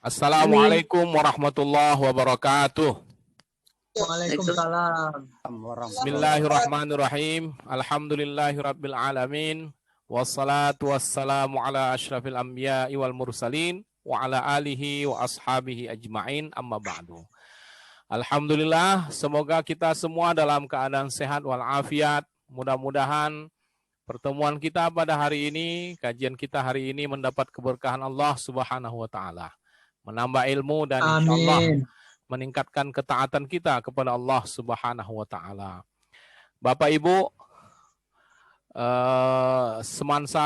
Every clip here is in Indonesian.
Amin. Assalamualaikum warahmatullahi wabarakatuh. Waalaikumsalam. Bismillahirrahmanirrahim. Alhamdulillahirabbil alamin. Wassalatu wassalamu ala asyrafil anbiya'i wal mursalin wa ala alihi wa ashabihi ajmain, amma ba'du. Alhamdulillah, semoga kita semua dalam keadaan sehat walafiat. Mudah-mudahan pertemuan kita pada hari ini, kajian kita hari ini mendapat keberkahan Allah Subhanahu wa taala. Menambah ilmu dan insyaallah meningkatkan ketaatan kita kepada Allah Subhanahu wa taala. Bapak Ibu, semansa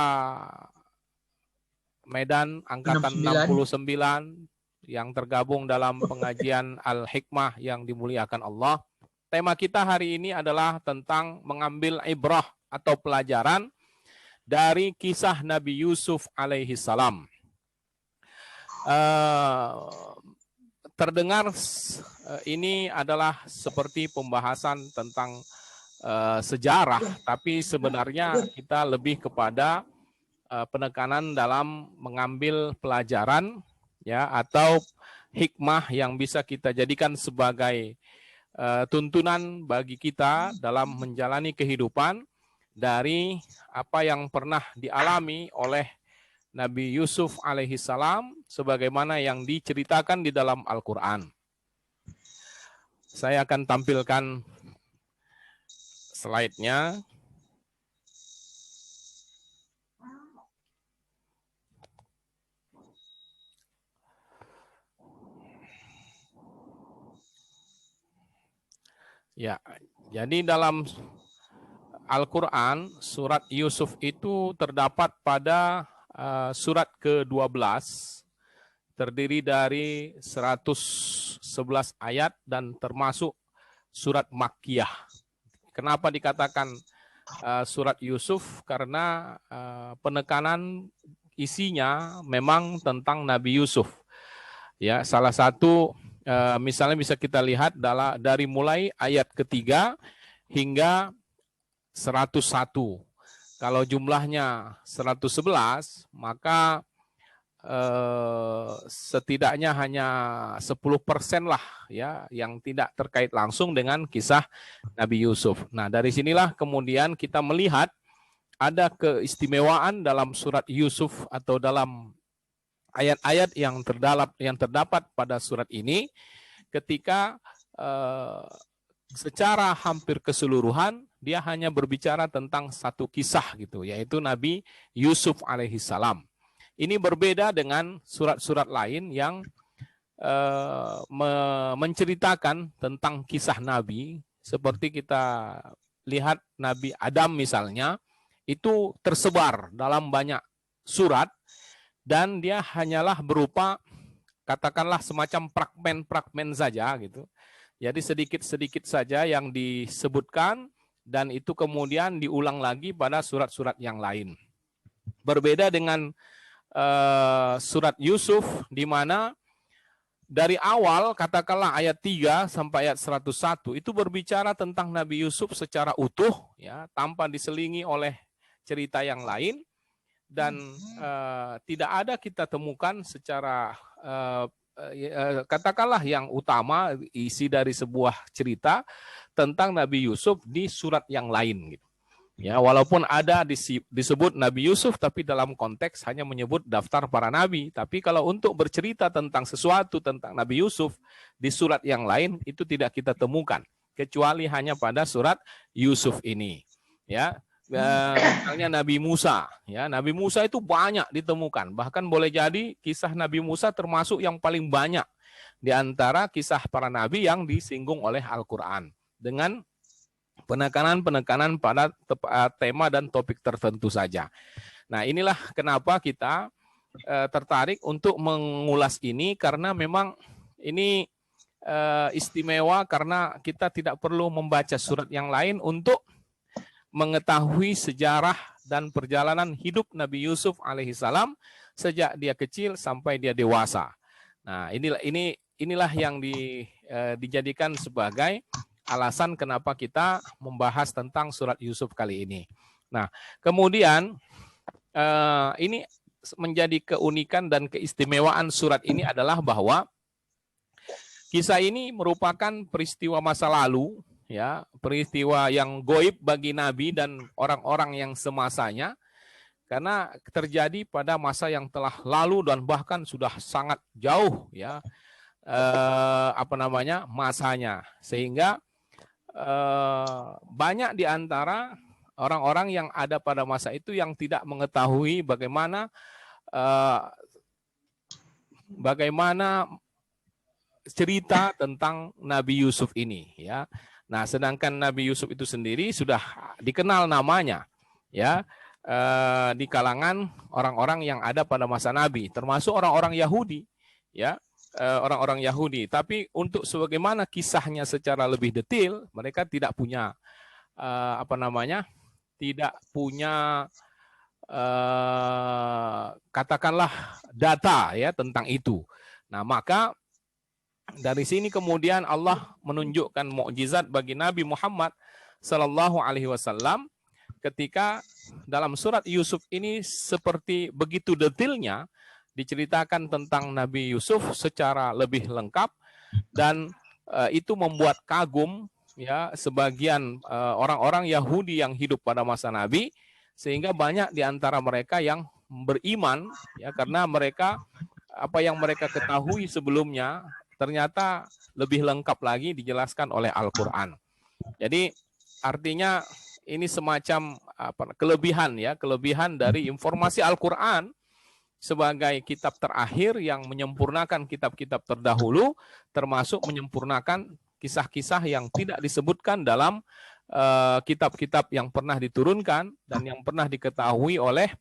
Medan angkatan 69 yang tergabung dalam pengajian Al-Hikmah yang dimuliakan Allah. Tema kita hari ini adalah tentang mengambil ibrah atau pelajaran dari kisah Nabi Yusuf alaihi salam. Terdengar ini adalah seperti pembahasan tentang sejarah, tapi sebenarnya kita lebih kepada penekanan dalam mengambil pelajaran, ya, atau hikmah yang bisa kita jadikan sebagai tuntunan bagi kita dalam menjalani kehidupan dari apa yang pernah dialami oleh Nabi Yusuf alaihi salam sebagaimana yang diceritakan di dalam Al-Quran. Saya akan tampilkan slide-nya. Ya, jadi dalam Al-Quran surat Yusuf itu terdapat pada surat ke-12, terdiri dari 111 ayat dan termasuk surat Makkiyah. Kenapa dikatakan surat Yusuf? Karena penekanan isinya memang tentang Nabi Yusuf. Ya, salah satu misalnya bisa kita lihat dari mulai ayat ketiga hingga 101. Kalau jumlahnya 111, maka setidaknya hanya 10% lah ya yang tidak terkait langsung dengan kisah Nabi Yusuf. Nah, dari sinilah kemudian kita melihat ada keistimewaan dalam surat Yusuf atau dalam ayat-ayat yang terdapat pada surat ini ketika secara hampir keseluruhan dia hanya berbicara tentang satu kisah gitu, yaitu Nabi Yusuf alaihi salam. Ini berbeda dengan surat-surat lain yang menceritakan tentang kisah Nabi, seperti kita lihat Nabi Adam misalnya, itu tersebar dalam banyak surat dan dia hanyalah berupa katakanlah semacam fragmen-fragmen saja gitu. Jadi sedikit-sedikit saja yang disebutkan dan itu kemudian diulang lagi pada surat-surat yang lain. Berbeda dengan surat Yusuf di mana dari awal katakanlah ayat 3 sampai ayat 101 itu berbicara tentang Nabi Yusuf secara utuh ya, tanpa diselingi oleh cerita yang lain dan tidak ada kita temukan secara katakanlah yang utama isi dari sebuah cerita tentang Nabi Yusuf di surat yang lain gitu. Ya, walaupun ada disebut Nabi Yusuf tapi dalam konteks hanya menyebut daftar para nabi, tapi kalau untuk bercerita tentang sesuatu tentang Nabi Yusuf di surat yang lain itu tidak kita temukan kecuali hanya pada surat Yusuf ini. Ya. Misalnya Nabi Musa, ya, Nabi Musa itu banyak ditemukan, bahkan boleh jadi kisah Nabi Musa termasuk yang paling banyak di antara kisah para nabi yang disinggung oleh Al-Quran dengan penekanan-penekanan pada tema dan topik tertentu saja. Nah, inilah kenapa kita tertarik untuk mengulas ini, karena memang ini istimewa karena kita tidak perlu membaca surat yang lain untuk mengetahui sejarah dan perjalanan hidup Nabi Yusuf alaihissalam sejak dia kecil sampai dia dewasa. Nah, inilah yang dijadikan sebagai alasan kenapa kita membahas tentang surat Yusuf kali ini. Nah, kemudian ini menjadi keunikan dan keistimewaan surat ini adalah bahwa kisah ini merupakan peristiwa masa lalu, ya, peristiwa yang goib bagi Nabi dan orang-orang yang semasanya, karena terjadi pada masa yang telah lalu dan bahkan sudah sangat jauh, ya, masanya, sehingga banyak di antara orang-orang yang ada pada masa itu yang tidak mengetahui bagaimana cerita tentang Nabi Yusuf ini, ya. Nah, sedangkan Nabi Yusuf itu sendiri sudah dikenal namanya, ya, di kalangan orang-orang yang ada pada masa Nabi, termasuk orang-orang Yahudi, ya. Orang-orang Yahudi, tapi untuk sebagaimana kisahnya secara lebih detail, mereka tidak punya tidak punya katakanlah data, ya, tentang itu. Nah, maka dari sini kemudian Allah menunjukkan mukjizat bagi Nabi Muhammad Sallallahu Alaihi Wasallam ketika dalam surat Yusuf ini seperti begitu detailnya diceritakan tentang Nabi Yusuf secara lebih lengkap, dan itu membuat kagum, ya, sebagian orang-orang Yahudi yang hidup pada masa Nabi, sehingga banyak di antara mereka yang beriman, ya, karena mereka apa yang mereka ketahui sebelumnya ternyata lebih lengkap lagi dijelaskan oleh Al-Qur'an. Jadi artinya ini semacam kelebihan, ya, kelebihan dari informasi Al-Qur'an sebagai kitab terakhir yang menyempurnakan kitab-kitab terdahulu, termasuk menyempurnakan kisah-kisah yang tidak disebutkan dalam kitab-kitab yang pernah diturunkan dan yang pernah diketahui oleh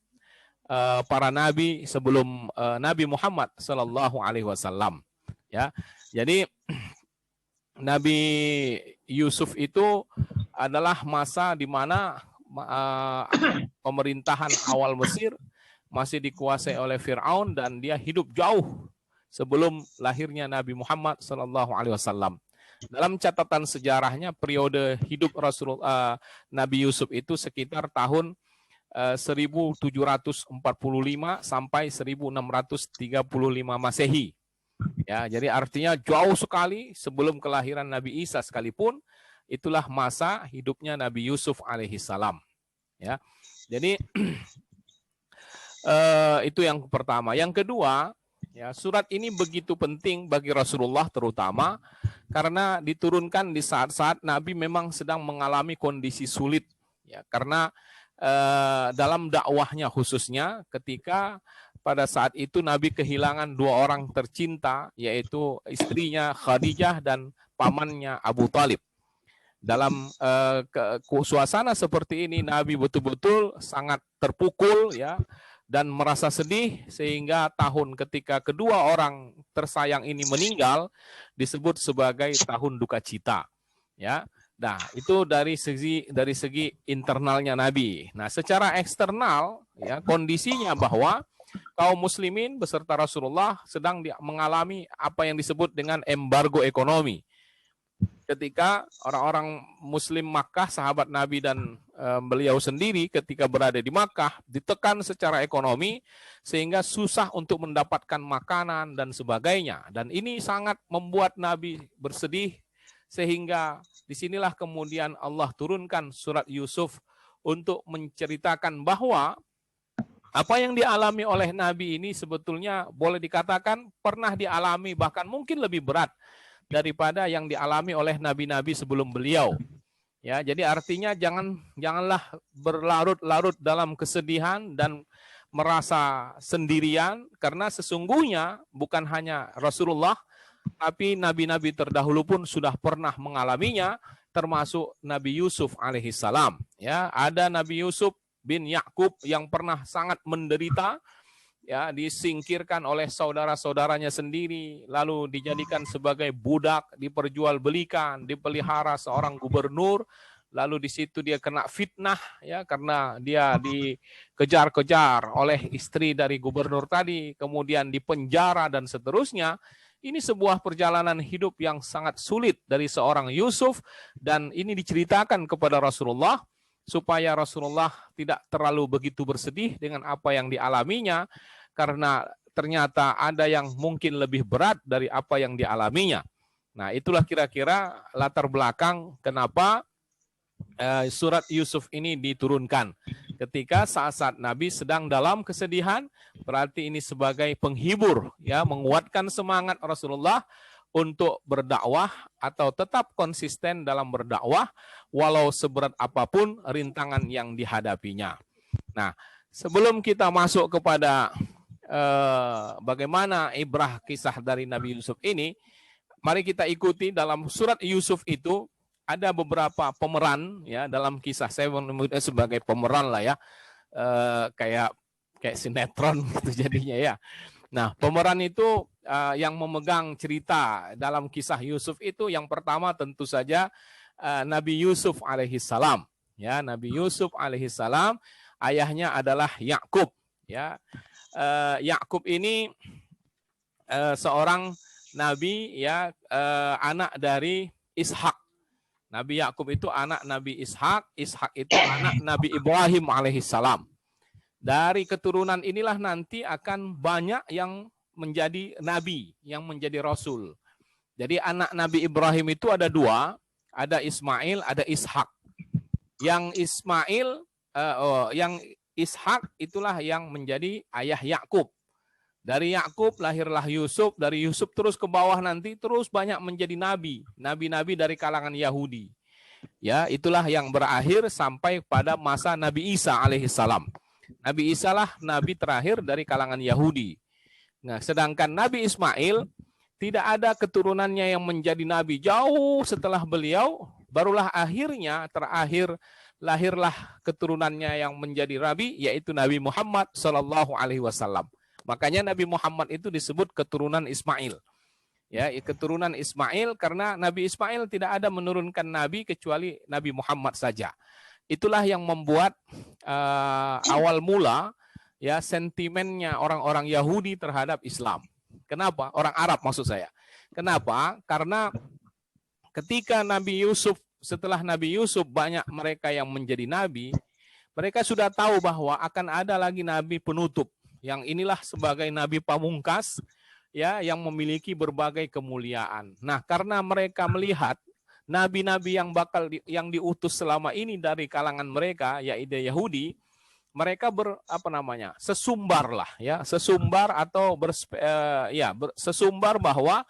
para nabi sebelum Nabi Muhammad Sallallahu Alaihi Wasallam, ya. Jadi Nabi Yusuf itu adalah masa di mana pemerintahan awal Mesir masih dikuasai oleh Fir'aun dan dia hidup jauh sebelum lahirnya Nabi Muhammad Sallallahu Alaihi Wasallam. Dalam catatan sejarahnya periode hidup Nabi Yusuf itu sekitar tahun 1745 sampai 1635 Masehi. Ya, jadi artinya jauh sekali sebelum kelahiran Nabi Isa sekalipun, itulah masa hidupnya Nabi Yusuf alaihi salam. Ya. Jadi itu yang pertama. Yang kedua, ya, surat ini begitu penting bagi Rasulullah terutama karena diturunkan di saat-saat Nabi memang sedang mengalami kondisi sulit, ya, karena dalam dakwahnya khususnya ketika pada saat itu Nabi kehilangan dua orang tercinta, yaitu istrinya Khadijah dan pamannya Abu Talib. Dalam suasana seperti ini Nabi betul-betul sangat terpukul, ya, dan merasa sedih, sehingga tahun ketika kedua orang tersayang ini meninggal disebut sebagai tahun duka cita, ya. Nah, itu dari segi internalnya Nabi. Nah, secara eksternal, ya, kondisinya bahwa kaum muslimin beserta Rasulullah sedang mengalami apa yang disebut dengan embargo ekonomi. Ketika orang-orang muslim Makkah, sahabat Nabi dan beliau sendiri ketika berada di Makkah ditekan secara ekonomi sehingga susah untuk mendapatkan makanan dan sebagainya, dan ini sangat membuat Nabi bersedih, sehingga disinilah kemudian Allah turunkan surat Yusuf untuk menceritakan bahwa apa yang dialami oleh Nabi ini sebetulnya boleh dikatakan pernah dialami, bahkan mungkin lebih berat daripada yang dialami oleh nabi-nabi sebelum beliau. Ya, jadi artinya janganlah berlarut-larut dalam kesedihan dan merasa sendirian, karena sesungguhnya bukan hanya Rasulullah, tapi nabi-nabi terdahulu pun sudah pernah mengalaminya, termasuk Nabi Yusuf alaihissalam. Ya, ada Nabi Yusuf bin Yakub yang pernah sangat menderita, ya, disingkirkan oleh saudara-saudaranya sendiri, lalu dijadikan sebagai budak, diperjualbelikan, dipelihara seorang gubernur, lalu di situ dia kena fitnah, ya, karena dia dikejar-kejar oleh istri dari gubernur tadi, kemudian dipenjara dan seterusnya. Ini sebuah perjalanan hidup yang sangat sulit dari seorang Yusuf, dan ini diceritakan kepada Rasulullah supaya Rasulullah tidak terlalu begitu bersedih dengan apa yang dialaminya, karena ternyata ada yang mungkin lebih berat dari apa yang dialaminya. Nah, itulah kira-kira latar belakang kenapa surat Yusuf ini diturunkan. Ketika saat-saat Nabi sedang dalam kesedihan, berarti ini sebagai penghibur, ya, menguatkan semangat Rasulullah untuk berdakwah atau tetap konsisten dalam berdakwah walau seberat apapun rintangan yang dihadapinya. Nah, sebelum kita masuk kepada bagaimana ibrah kisah dari Nabi Yusuf ini, mari kita ikuti dalam surat Yusuf itu ada beberapa pemeran, ya, dalam kisah. Saya menyebutnya sebagai pemeran lah, ya, kayak sinetron gitu jadinya, ya. Nah, pemeran itu yang memegang cerita dalam kisah Yusuf itu yang pertama tentu saja Nabi Yusuf alaihissalam. Ya, Nabi Yusuf alaihissalam, ayahnya adalah Yakub. Ya, Yakub ini seorang nabi, ya, anak dari Ishak. Nabi Yakub itu anak Nabi Ishak, Ishak itu anak Nabi Ibrahim alaihissalam. Dari keturunan inilah nanti akan banyak yang menjadi nabi, yang menjadi rasul. Jadi anak Nabi Ibrahim itu ada dua, ada Ismail, ada Ishak. Yang Ismail, yang Ishak itulah yang menjadi ayah Yakub. Dari Yakub lahirlah Yusuf, dari Yusuf terus ke bawah nanti terus banyak menjadi nabi, nabi-nabi dari kalangan Yahudi. Ya, itulah yang berakhir sampai pada masa Nabi Isa alaihissalam. Nabi Isa lah nabi terakhir dari kalangan Yahudi. Nah, sedangkan Nabi Ismail tidak ada keturunannya yang menjadi nabi. Jauh setelah beliau, barulah akhirnya terakhir lahirlah keturunannya yang menjadi nabi, yaitu Nabi Muhammad SAW. Makanya Nabi Muhammad itu disebut keturunan Ismail. Ya, keturunan Ismail karena Nabi Ismail tidak ada menurunkan nabi kecuali Nabi Muhammad saja. Itulah yang membuat awal mula, ya, sentimennya orang-orang Yahudi terhadap Islam. Kenapa? Orang Arab maksud saya. Kenapa? Karena ketika Nabi Yusuf, setelah Nabi Yusuf banyak mereka yang menjadi nabi, mereka sudah tahu bahwa akan ada lagi nabi penutup, yang inilah sebagai nabi pamungkas, ya, yang memiliki berbagai kemuliaan. Nah, karena mereka melihat nabi-nabi yang yang diutus selama ini dari kalangan mereka, yaitu Yahudi, mereka sesumbar lah, ya, sesumbar atau sesumbar bahwa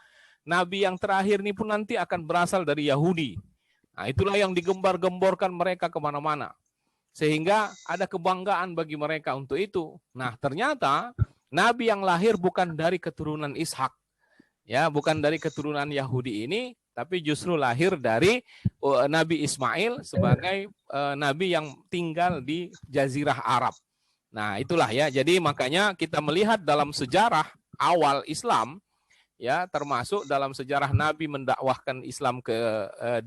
nabi yang terakhir ini pun nanti akan berasal dari Yahudi. Nah, itulah yang digembar-gemborkan mereka kemana-mana, sehingga ada kebanggaan bagi mereka untuk itu. Nah, ternyata nabi yang lahir bukan dari keturunan Ishak, ya, bukan dari keturunan Yahudi ini, tapi justru lahir dari Nabi Ismail sebagai nabi yang tinggal di Jazirah Arab. Nah, itulah, ya. Jadi makanya kita melihat dalam sejarah awal Islam, ya, termasuk dalam sejarah Nabi mendakwahkan Islam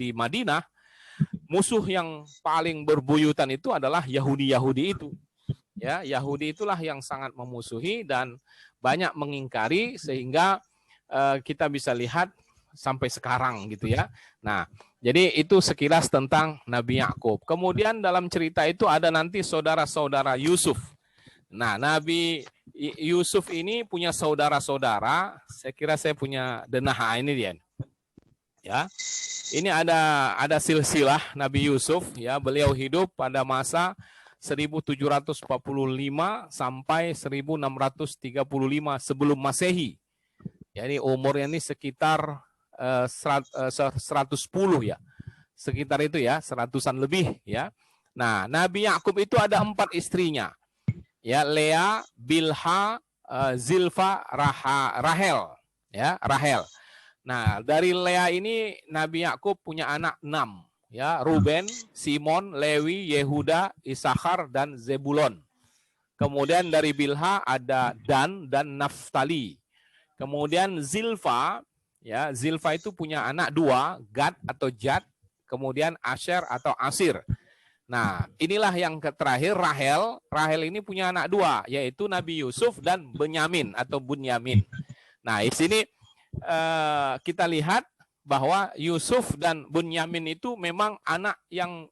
di Madinah, musuh yang paling berbuyutan itu adalah Yahudi-Yahudi itu. Ya, Yahudi itulah yang sangat memusuhi dan banyak mengingkari, sehingga kita bisa lihat sampai sekarang gitu, ya. Nah, jadi itu sekilas tentang Nabi Yakub. Kemudian dalam cerita itu ada nanti saudara-saudara Yusuf. Nah, Nabi Yusuf ini punya saudara-saudara. Saya kira saya punya denah ini dia. Ya. Ini ada silsilah Nabi Yusuf, ya. Beliau hidup pada masa 1745 sampai 1635 sebelum Masehi. Jadi umurnya ini sekitar 110, ya. Sekitar itu, ya, 100-an lebih, ya. Nah, Nabi Yakub itu ada 4 istrinya. Ya, Lea, Bilha, Zilfa, Rahel, ya, Rahel. Nah, dari Lea ini Nabi Yakub punya anak 6, ya, Ruben, Simon, Lewi, Yehuda, Isakar, dan Zebulon. Kemudian dari Bilha ada Dan dan Naftali. Kemudian Zilfa, ya, Zilfa itu punya anak 2, Gad atau Jad, kemudian Asher atau Asir. Nah, inilah yang terakhir Rahel. Rahel ini punya anak 2, yaitu Nabi Yusuf dan Benyamin atau Bunyamin. Nah, di sini kita lihat bahwa Yusuf dan Bunyamin itu memang anak yang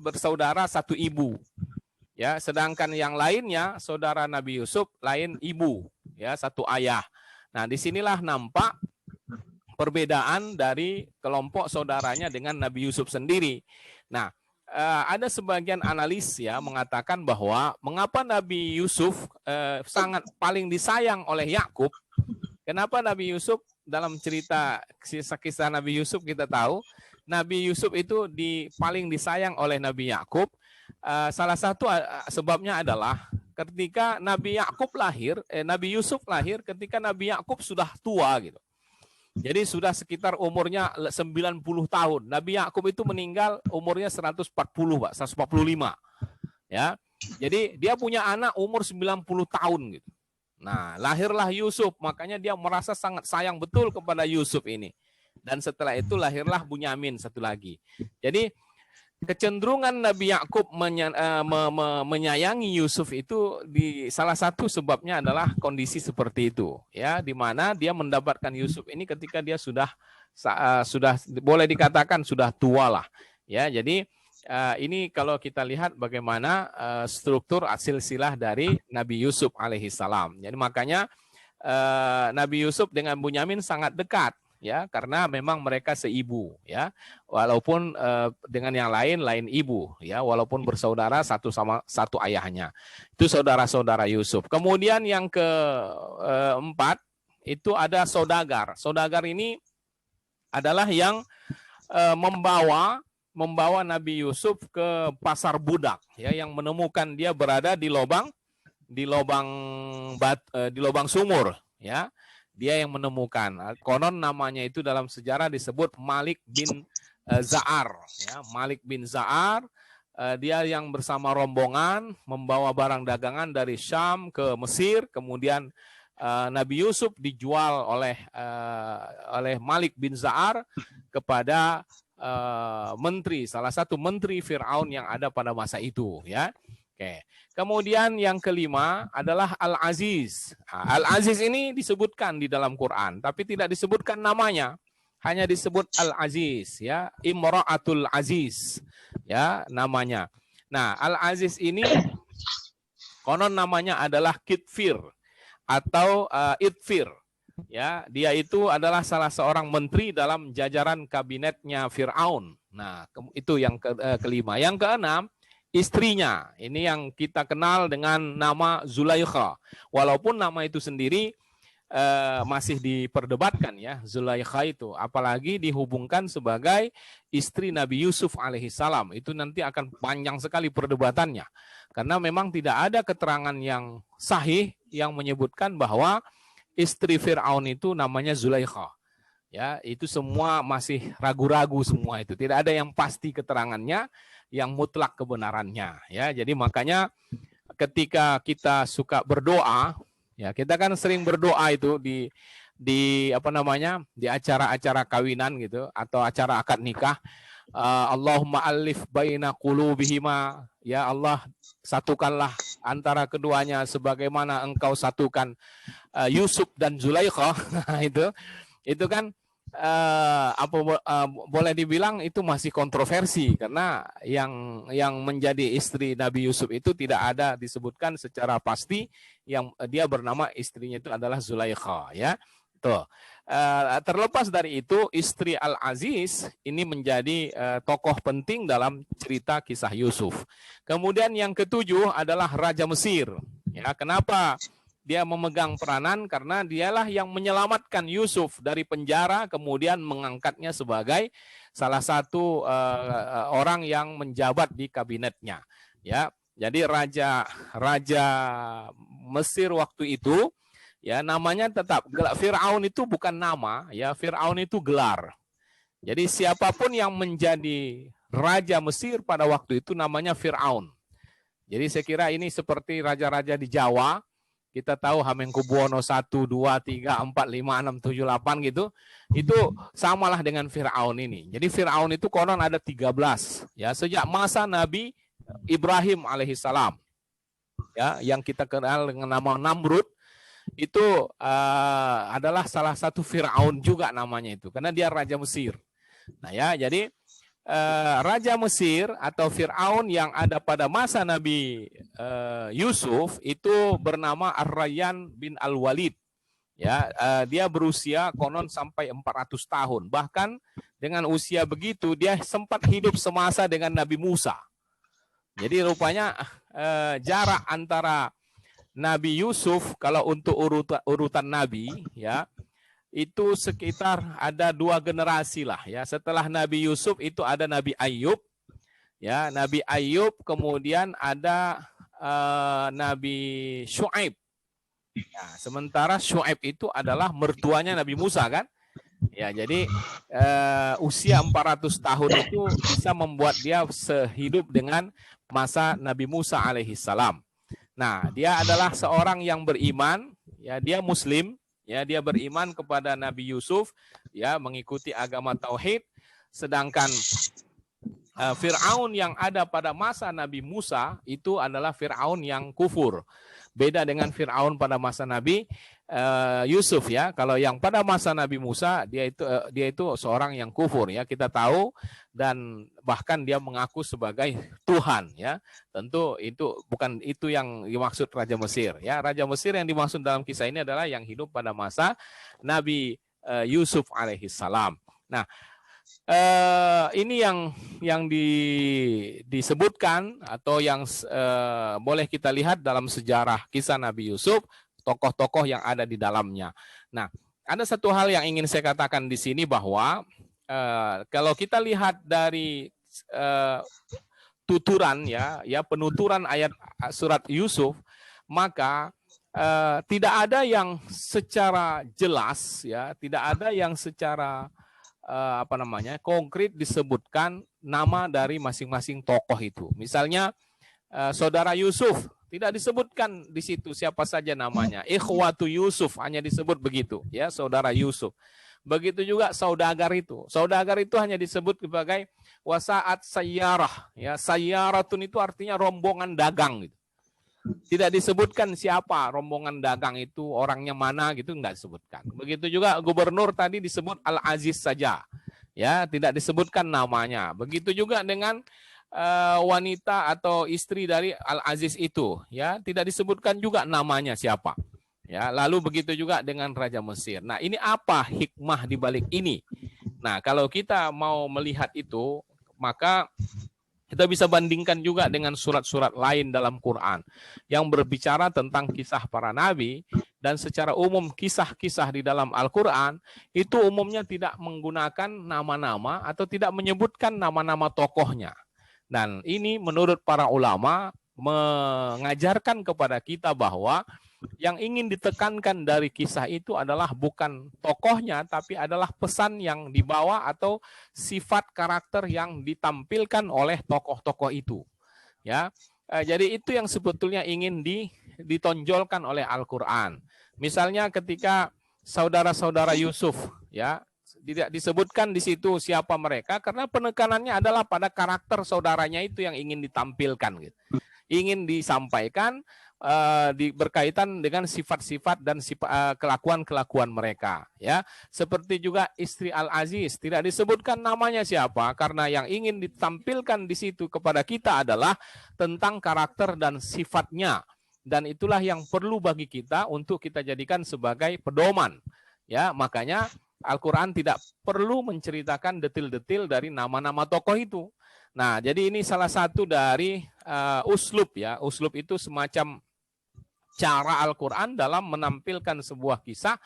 bersaudara satu ibu. Ya, sedangkan yang lainnya saudara Nabi Yusuf lain ibu, ya, satu ayah. Nah, disinilah nampak perbedaan dari kelompok saudaranya dengan Nabi Yusuf sendiri. Nah, ada sebagian analis ya mengatakan bahwa mengapa Nabi Yusuf sangat paling disayang oleh Yakub. Kenapa Nabi Yusuf dalam cerita kisah Nabi Yusuf kita tahu Nabi Yusuf itu paling disayang oleh Nabi Yakub. Salah satu sebabnya adalah ketika Nabi Yusuf lahir ketika Nabi Yakub sudah tua gitu. Jadi sudah sekitar umurnya 90 tahun. Nabi Yakub itu meninggal umurnya 140, Pak, 145. Ya. Jadi dia punya anak umur 90 tahun gitu. Nah, lahirlah Yusuf, makanya dia merasa sangat sayang betul kepada Yusuf ini. Dan setelah itu lahirlah Bunyamin satu lagi. Jadi kecenderungan Nabi Yakub menyayangi Yusuf itu salah satu sebabnya adalah kondisi seperti itu, ya, di mana dia mendapatkan Yusuf ini ketika dia sudah boleh dikatakan sudah tua lah, ya. Jadi ini kalau kita lihat bagaimana struktur silsilah dari Nabi Yusuf alaihissalam. Jadi makanya Nabi Yusuf dengan Bunyamin sangat dekat. Ya, karena memang mereka seibu, ya, walaupun dengan yang lain ibu, ya, walaupun bersaudara satu ayahnya. Itu saudara-saudara Yusuf. Kemudian yang keempat itu ada saudagar. Saudagar ini adalah yang membawa Nabi Yusuf ke pasar budak, ya, yang menemukan dia berada di lubang sumur, ya. Dia yang menemukan. Konon namanya itu dalam sejarah disebut Malik bin Za'ar. Ya, Malik bin Za'ar, dia yang bersama rombongan membawa barang dagangan dari Syam ke Mesir. Kemudian Nabi Yusuf dijual oleh Malik bin Za'ar kepada salah satu menteri Fir'aun yang ada pada masa itu. Ya. Oke. Kemudian yang kelima adalah Al-Aziz. Al-Aziz ini disebutkan di dalam Quran, tapi tidak disebutkan namanya. Hanya disebut Al-Aziz, ya, Imra'atul Aziz, ya, namanya. Nah, Al-Aziz ini konon namanya adalah Kitfir atau Itfir. Ya, dia itu adalah salah seorang menteri dalam jajaran kabinetnya Fir'aun. Nah, itu yang kelima. Yang keenam, istrinya, ini yang kita kenal dengan nama Zulaikha. Walaupun nama itu sendiri masih diperdebatkan, ya, Zulaikha itu. Apalagi dihubungkan sebagai istri Nabi Yusuf alaihissalam. Itu nanti akan panjang sekali perdebatannya. Karena memang tidak ada keterangan yang sahih yang menyebutkan bahwa istri Fir'aun itu namanya Zulaikha. Ya, itu semua masih ragu-ragu semua itu. Tidak ada yang pasti keterangannya, yang mutlak kebenarannya, ya. Jadi makanya ketika kita suka berdoa, ya, kita kan sering berdoa itu di acara-acara kawinan gitu atau acara akad nikah. Allahumma alif baina qulubihima, ya Allah, satukanlah antara keduanya sebagaimana engkau satukan Yusuf dan Zulaikha. itu kan boleh dibilang itu masih kontroversi karena yang menjadi istri Nabi Yusuf itu tidak ada disebutkan secara pasti yang dia bernama istrinya itu adalah Zulaikha, ya. Tuh. Terlepas dari itu, istri Al-Aziz ini menjadi tokoh penting dalam cerita kisah Yusuf. Kemudian yang ketujuh adalah Raja Mesir. Ya, kenapa dia memegang peranan? Karena dialah yang menyelamatkan Yusuf dari penjara, kemudian mengangkatnya sebagai salah satu orang yang menjabat di kabinetnya. Ya, jadi raja Mesir waktu itu, ya, namanya tetap Fir'aun itu bukan nama, ya, Fir'aun itu gelar. Jadi siapapun yang menjadi raja Mesir pada waktu itu namanya Fir'aun. Jadi saya kira ini seperti raja-raja di Jawa. Kita tahu Hamengkubuwono 1, 2, 3, 4, 5, 6, 7, 8 gitu. Itu samalah dengan Fir'aun ini. Jadi Fir'aun itu konon ada 13. Ya, sejak masa Nabi Ibrahim alaihissalam. Ya, yang kita kenal dengan nama Namrud. Itu adalah salah satu Fir'aun juga namanya itu. Karena dia Raja Mesir. Nah, ya, jadi Raja Mesir atau Fir'aun yang ada pada masa Nabi Yusuf itu bernama Ar-Rayyan bin Al-Walid. Ya, dia berusia konon sampai 400 tahun. Bahkan dengan usia begitu dia sempat hidup semasa dengan Nabi Musa. Jadi rupanya jarak antara Nabi Yusuf kalau untuk urutan Nabi ya itu sekitar ada 2 generasi lah ya. Setelah Nabi Yusuf itu ada Nabi Ayub ya, Nabi Ayub, kemudian ada Nabi Syuaib. Ya, sementara Syuaib itu adalah mertuanya Nabi Musa kan? Ya, jadi usia 400 tahun itu bisa membuat dia sehidup dengan masa Nabi Musa alaihissalam. Nah, dia adalah seorang yang beriman, ya dia Muslim, ya dia beriman kepada Nabi Yusuf, ya mengikuti agama tauhid. Sedangkan Fir'aun yang ada pada masa Nabi Musa itu adalah Fir'aun yang kufur. Beda dengan Fir'aun pada masa Nabi Yusuf ya. Kalau yang pada masa Nabi Musa dia itu seorang yang kufur ya, kita tahu, dan bahkan dia mengaku sebagai Tuhan ya. Tentu itu bukan itu yang dimaksud Raja Mesir ya. Raja Mesir yang dimaksud dalam kisah ini adalah yang hidup pada masa Nabi Yusuf alaihissalam. Nah, ini yang disebutkan atau yang boleh kita lihat dalam sejarah kisah Nabi Yusuf, tokoh-tokoh yang ada di dalamnya. Nah, ada satu hal yang ingin saya katakan di sini bahwa kalau kita lihat dari tuturan ya penuturan ayat surat Yusuf, maka tidak ada yang secara jelas ya, tidak ada yang secara konkret disebutkan nama dari masing-masing tokoh itu. Misalnya saudara Yusuf tidak disebutkan di situ siapa saja namanya. Ikhwatu Yusuf hanya disebut begitu ya, saudara Yusuf. Begitu juga saudagar itu. Saudagar itu hanya disebut sebagai wasaat sayyarah ya. Sayyaratun itu artinya rombongan dagang gitu. Tidak disebutkan siapa rombongan dagang itu, orangnya mana gitu, enggak disebutkan. Begitu juga gubernur tadi disebut Al-Aziz saja. Ya, tidak disebutkan namanya. Begitu juga dengan wanita atau istri dari Al-Aziz itu, ya, tidak disebutkan juga namanya siapa. Ya, lalu begitu juga dengan Raja Mesir. Nah, ini apa hikmah di balik ini? Nah, kalau kita mau melihat itu, maka kita bisa bandingkan juga dengan surat-surat lain dalam Quran yang berbicara tentang kisah para nabi, dan secara umum kisah-kisah di dalam Al-Quran itu umumnya tidak menggunakan nama-nama atau tidak menyebutkan nama-nama tokohnya. Dan ini menurut para ulama mengajarkan kepada kita bahwa yang ingin ditekankan dari kisah itu adalah bukan tokohnya, tapi adalah pesan yang dibawa atau sifat karakter yang ditampilkan oleh tokoh-tokoh itu. Ya, jadi itu yang sebetulnya ingin ditonjolkan oleh Al-Quran. Misalnya ketika saudara-saudara Yusuf, ya, tidak disebutkan di situ siapa mereka karena penekanannya adalah pada karakter saudaranya itu yang ingin ditampilkan, gitu. Ingin disampaikan berkaitan dengan sifat-sifat dan kelakuan-kelakuan mereka, ya. Seperti juga istri Al-Aziz tidak disebutkan namanya siapa karena yang ingin ditampilkan di situ kepada kita adalah tentang karakter dan sifatnya, dan itulah yang perlu bagi kita untuk kita jadikan sebagai pedoman, ya. Makanya Al-Quran tidak perlu menceritakan detil-detil dari nama-nama tokoh itu. Nah, jadi ini salah satu dari uslub ya. Uslub itu semacam cara Al-Quran dalam menampilkan sebuah kisah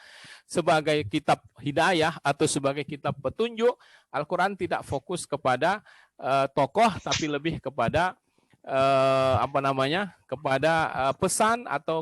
sebagai kitab hidayah atau sebagai kitab petunjuk. Al-Quran tidak fokus kepada tokoh, tapi lebih kepada kepada pesan atau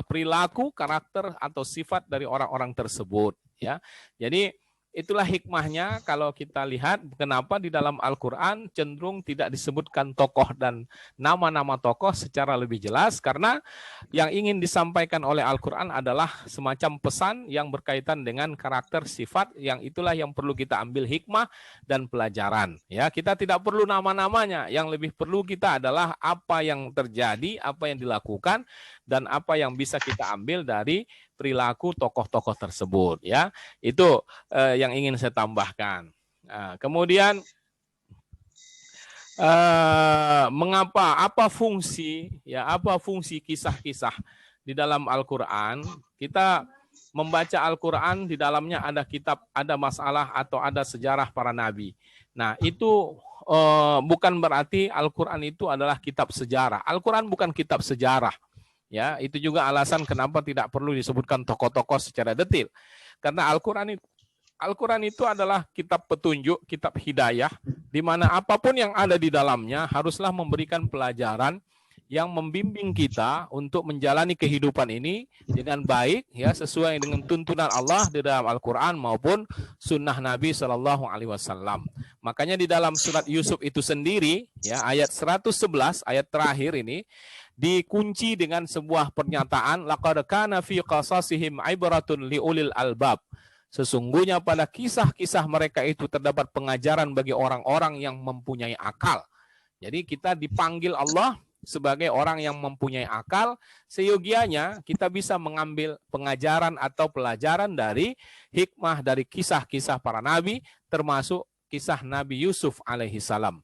perilaku, karakter atau sifat dari orang-orang tersebut, ya. Jadi itulah hikmahnya kalau kita lihat kenapa di dalam Al-Quran cenderung tidak disebutkan tokoh dan nama-nama tokoh secara lebih jelas, karena yang ingin disampaikan oleh Al-Quran adalah semacam pesan yang berkaitan dengan karakter sifat, yang itulah yang perlu kita ambil hikmah dan pelajaran. Ya, kita tidak perlu nama-namanya, yang lebih perlu kita adalah apa yang terjadi, apa yang dilakukan, dan apa yang bisa kita ambil dari perilaku tokoh-tokoh tersebut, ya. Itu yang ingin saya tambahkan. Kemudian mengapa, apa fungsi kisah-kisah di dalam Al-Qur'an? Kita membaca Al-Qur'an, di dalamnya ada kitab, ada masalah atau ada sejarah para nabi. Nah, itu bukan berarti Al-Qur'an itu adalah kitab sejarah. Al-Qur'an bukan kitab sejarah. Ya, itu juga alasan kenapa tidak perlu disebutkan tokoh-tokoh secara detail. Karena Al-Quran itu adalah kitab petunjuk, kitab hidayah, di mana apapun yang ada di dalamnya haruslah memberikan pelajaran yang membimbing kita untuk menjalani kehidupan ini dengan baik, ya, sesuai dengan tuntunan Allah di dalam Al-Quran maupun sunnah Nabi Shallallahu Alaihi Wasallam. Makanya di dalam surat Yusuf itu sendiri, ya, ayat 111, ayat terakhir ini, dikunci dengan sebuah pernyataan, laqad kana fi qasasihim ibratun liulil albab. Sesungguhnya pada kisah-kisah mereka itu terdapat pengajaran bagi orang-orang yang mempunyai akal. Jadi kita dipanggil Allah sebagai orang yang mempunyai akal, seyogianya kita bisa mengambil pengajaran atau pelajaran dari hikmah dari kisah-kisah para nabi, termasuk kisah Nabi Yusuf alaihi salam.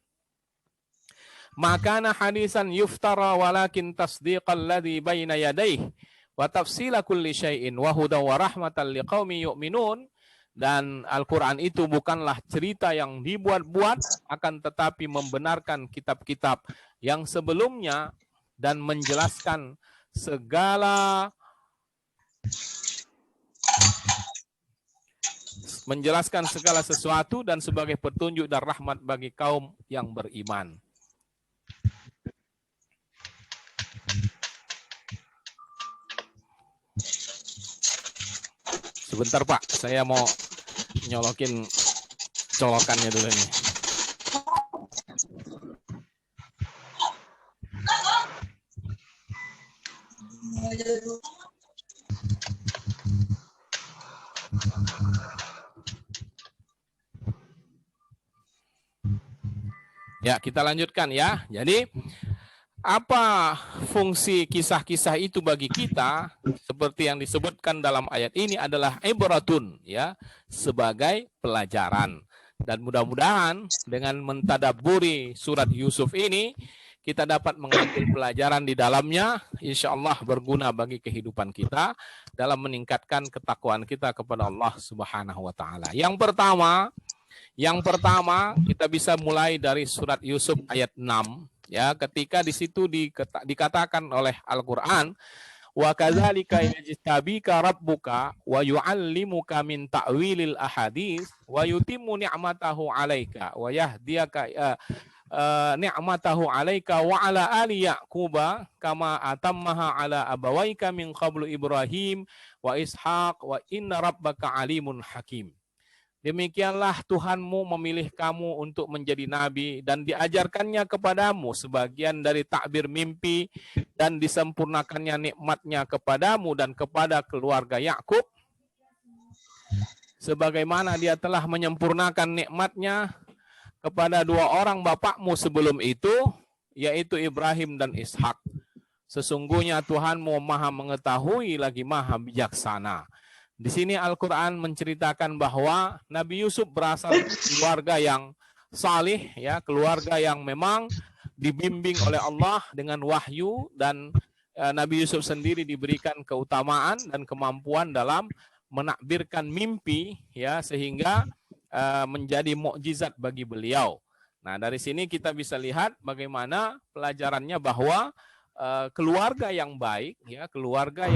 Makana hadisan yuftara walakin tasdiqal ladzi baina yadayhi wa tafsila kulli syai'in wa hudan wa rahmatan liqaumi yu'minun. Dan Al-Quran itu bukanlah cerita yang dibuat-buat, akan tetapi membenarkan kitab-kitab yang sebelumnya dan menjelaskan segala sesuatu dan sebagai petunjuk dan rahmat bagi kaum yang beriman. Sebentar Pak, saya mau nyolokin colokannya dulu nih. Ya, kita lanjutkan ya. Jadi apa fungsi kisah-kisah itu bagi kita? Seperti yang disebutkan dalam ayat ini adalah ibratun, ya, sebagai pelajaran. Dan mudah-mudahan dengan mentadabburi surat Yusuf ini kita dapat mengambil pelajaran di dalamnya, insya Allah berguna bagi kehidupan kita dalam meningkatkan ketakwaan kita kepada Allah Subhanahu wa taala. Yang pertama kita bisa mulai dari surat Yusuf ayat 6. Ya, ketika di situ dikatakan oleh Al-Qur'an, wa kadzalika yajtabika rabbuka wa yu'allimuka min ta'wilil ahadits wa yutimmu ni'matahu 'alaika wa yahdiyaka ni'matahu 'alaika wa 'ala ali yaquba kama atammaha 'ala abawaika min qablu Ibrahim wa Ishaq wa inna rabbaka 'alimun hakim. Demikianlah Tuhanmu memilih kamu untuk menjadi nabi dan diajarkannya kepadamu sebagian dari takbir mimpi dan disempurnakannya nikmatnya kepadamu dan kepada keluarga Yakub sebagaimana dia telah menyempurnakan nikmatnya kepada dua orang bapakmu sebelum itu, yaitu Ibrahim dan Ishak. Sesungguhnya Tuhanmu maha mengetahui lagi maha bijaksana. Di sini Al-Quran menceritakan bahwa Nabi Yusuf berasal dari keluarga yang salih, ya, keluarga yang memang dibimbing oleh Allah dengan wahyu, dan Nabi Yusuf sendiri diberikan keutamaan dan kemampuan dalam menakbirkan mimpi, ya, sehingga menjadi mukjizat bagi beliau. Nah, dari sini kita bisa lihat bagaimana pelajarannya bahwa keluarga yang baik, ya, keluarga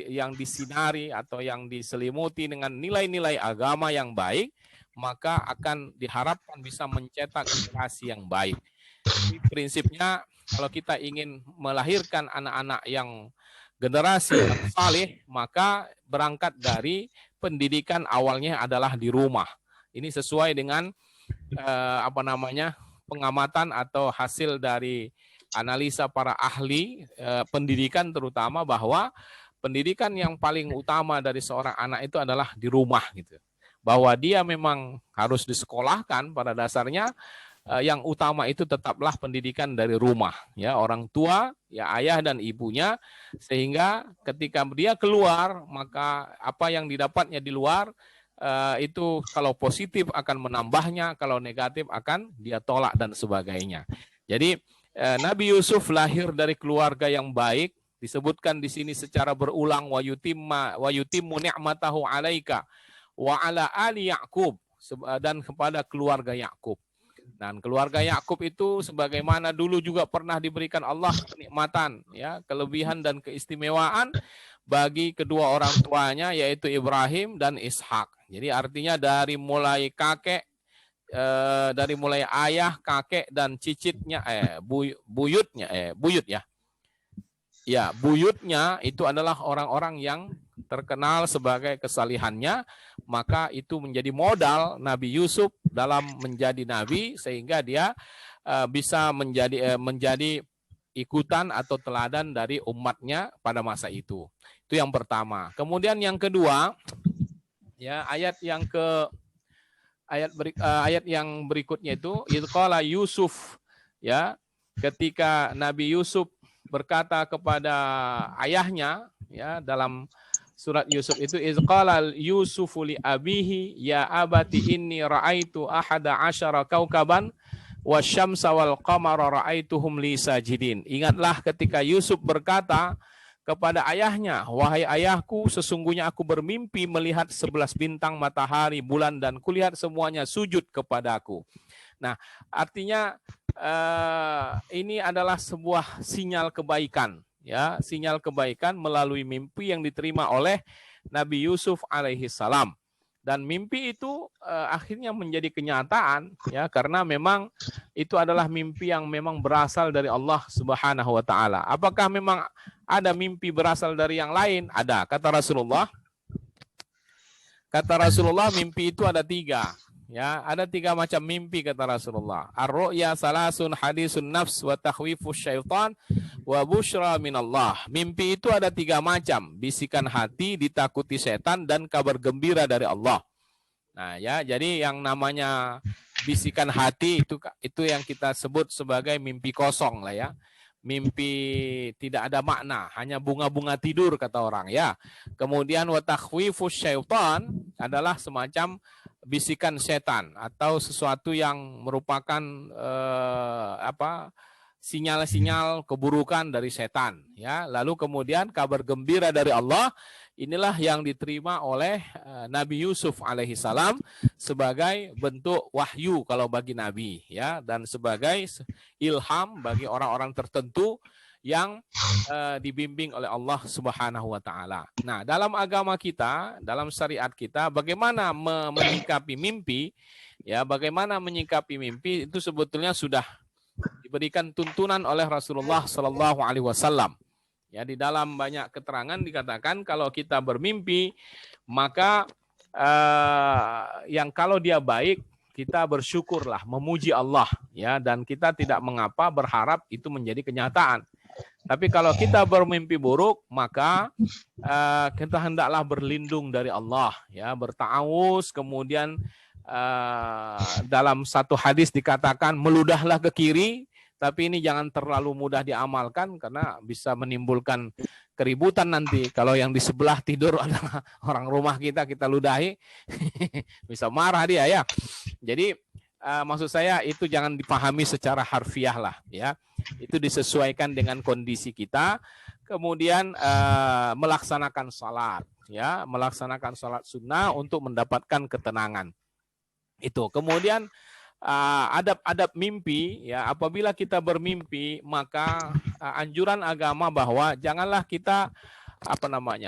yang disinari atau yang diselimuti dengan nilai-nilai agama yang baik, maka akan diharapkan bisa mencetak generasi yang baik. Jadi prinsipnya kalau kita ingin melahirkan anak-anak yang generasi yang saleh, maka berangkat dari pendidikan awalnya adalah di rumah. Ini sesuai dengan pengamatan atau hasil dari analisa para ahli pendidikan, terutama bahwa pendidikan yang paling utama dari seorang anak itu adalah di rumah, gitu. Bahwa dia memang harus disekolahkan, pada dasarnya yang utama itu tetaplah pendidikan dari rumah, ya, orang tua, ya, ayah dan ibunya, sehingga ketika dia keluar, maka apa yang didapatnya di luar itu kalau positif akan menambahnya, kalau negatif akan dia tolak dan sebagainya. Jadi Nabi Yusuf lahir dari keluarga yang baik, disebutkan di sini secara berulang wa yutimmu ni'matahu 'alaika wa 'ala ali Ya'qub, dan kepada keluarga Yakub. Dan keluarga Yakub itu sebagaimana dulu juga pernah diberikan Allah kenikmatan, ya, kelebihan dan keistimewaan bagi kedua orang tuanya, yaitu Ibrahim dan Ishak. Jadi artinya dari mulai kakek, dari mulai ayah, kakek dan cicitnya, buyutnya itu adalah orang-orang yang terkenal sebagai kesalihannya, maka itu menjadi modal Nabi Yusuf dalam menjadi nabi, sehingga dia bisa menjadi ikutan atau teladan dari umatnya pada masa itu. Itu yang pertama. Kemudian yang kedua, ya, ayat yang berikutnya itu qala Yusuf, ya, ketika Nabi Yusuf berkata kepada ayahnya, ya, dalam surat Yusuf itu qala Yusufu li abihi ya abati inni ra'aitu ahada asyara kaukaban wasyamsa wal qamara ra'aituhum li sajidin. Ingatlah ketika Yusuf berkata kepada ayahnya, wahai ayahku, sesungguhnya aku bermimpi melihat 11 bintang, matahari, bulan, dan kulihat semuanya sujud kepadaku. Nah, artinya ini adalah sebuah sinyal kebaikan, ya, sinyal kebaikan melalui mimpi yang diterima oleh Nabi Yusuf alaihi salam. Dan mimpi itu akhirnya menjadi kenyataan, ya, karena memang itu adalah mimpi yang memang berasal dari Allah Subhanahu wa taala. Apakah memang ada mimpi berasal dari yang lain? Ada. Kata Rasulullah, mimpi itu ada 3. Ya, ada 3 macam mimpi kata Rasulullah. Ar-ru'ya salasun hadisun nafs wa takhwifus syaitan wa busyra minallah. Mimpi itu ada 3 macam. Bisikan hati, ditakuti setan, dan kabar gembira dari Allah. Nah, ya, jadi yang namanya bisikan hati itu yang kita sebut sebagai mimpi kosong lah, ya. Mimpi tidak ada makna, hanya bunga-bunga tidur kata orang, ya. Kemudian wa takhwifus syaitan adalah semacam bisikan setan atau sesuatu yang merupakan sinyal-sinyal keburukan dari setan, ya. Lalu kemudian kabar gembira dari Allah, inilah yang diterima oleh Nabi Yusuf alaihi salam sebagai bentuk wahyu kalau bagi nabi, ya, dan sebagai ilham bagi orang-orang tertentu yang dibimbing oleh Allah Subhanahu wa taala. Nah, dalam agama kita, dalam syariat kita, bagaimana menyikapi mimpi, ya, bagaimana menyikapi mimpi itu sebetulnya sudah diberikan tuntunan oleh Rasulullah Sallallahu alaihi wasallam. Ya, di dalam banyak keterangan dikatakan kalau kita bermimpi, maka yang kalau dia baik, kita bersyukurlah, memuji Allah, ya, dan kita tidak mengapa berharap itu menjadi kenyataan. Tapi kalau kita bermimpi buruk, maka kita hendaklah berlindung dari Allah, ya, berta'awuz. Kemudian dalam satu hadis dikatakan meludahlah ke kiri, tapi ini jangan terlalu mudah diamalkan karena bisa menimbulkan keributan nanti. Kalau yang di sebelah tidur adalah orang rumah kita ludahi, bisa marah dia, ya. Jadi maksud saya itu jangan dipahami secara harfiah lah, ya. Itu disesuaikan dengan kondisi kita. Kemudian melaksanakan salat, ya, melaksanakan salat sunnah untuk mendapatkan ketenangan. Itu. Kemudian adab-adab mimpi, ya, apabila kita bermimpi, maka anjuran agama bahwa janganlah kita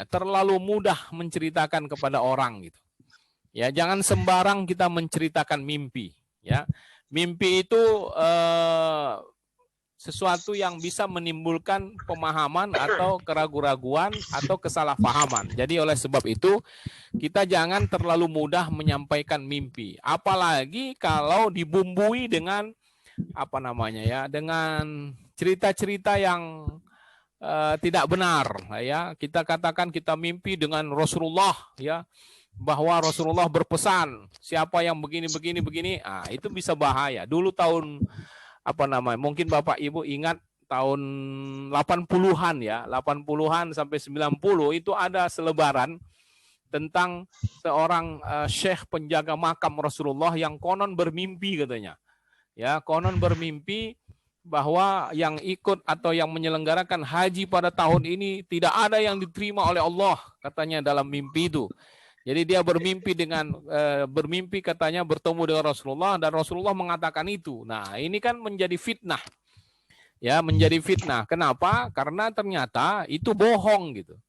terlalu mudah menceritakan kepada orang, gitu. Ya, jangan sembarang kita menceritakan mimpi, ya. Mimpi itu sesuatu yang bisa menimbulkan pemahaman atau keraguan-raguan atau kesalahpahaman. Jadi oleh sebab itu kita jangan terlalu mudah menyampaikan mimpi, apalagi kalau dibumbui dengan dengan cerita-cerita yang tidak benar, ya. Kita katakan kita mimpi dengan Rasulullah, ya, bahwa Rasulullah berpesan siapa yang begini, itu bisa bahaya. Dulu tahun mungkin Bapak Ibu ingat tahun 80-an, ya, 80-an sampai 90 itu ada selebaran tentang seorang syekh penjaga makam Rasulullah yang konon bermimpi katanya. Ya, konon bermimpi bahwa yang ikut atau yang menyelenggarakan haji pada tahun ini tidak ada yang diterima oleh Allah katanya dalam mimpi itu. Jadi dia bermimpi katanya bertemu dengan Rasulullah dan Rasulullah mengatakan itu. Nah, ini kan menjadi fitnah. Ya, menjadi fitnah. Kenapa? Karena ternyata itu bohong gitu.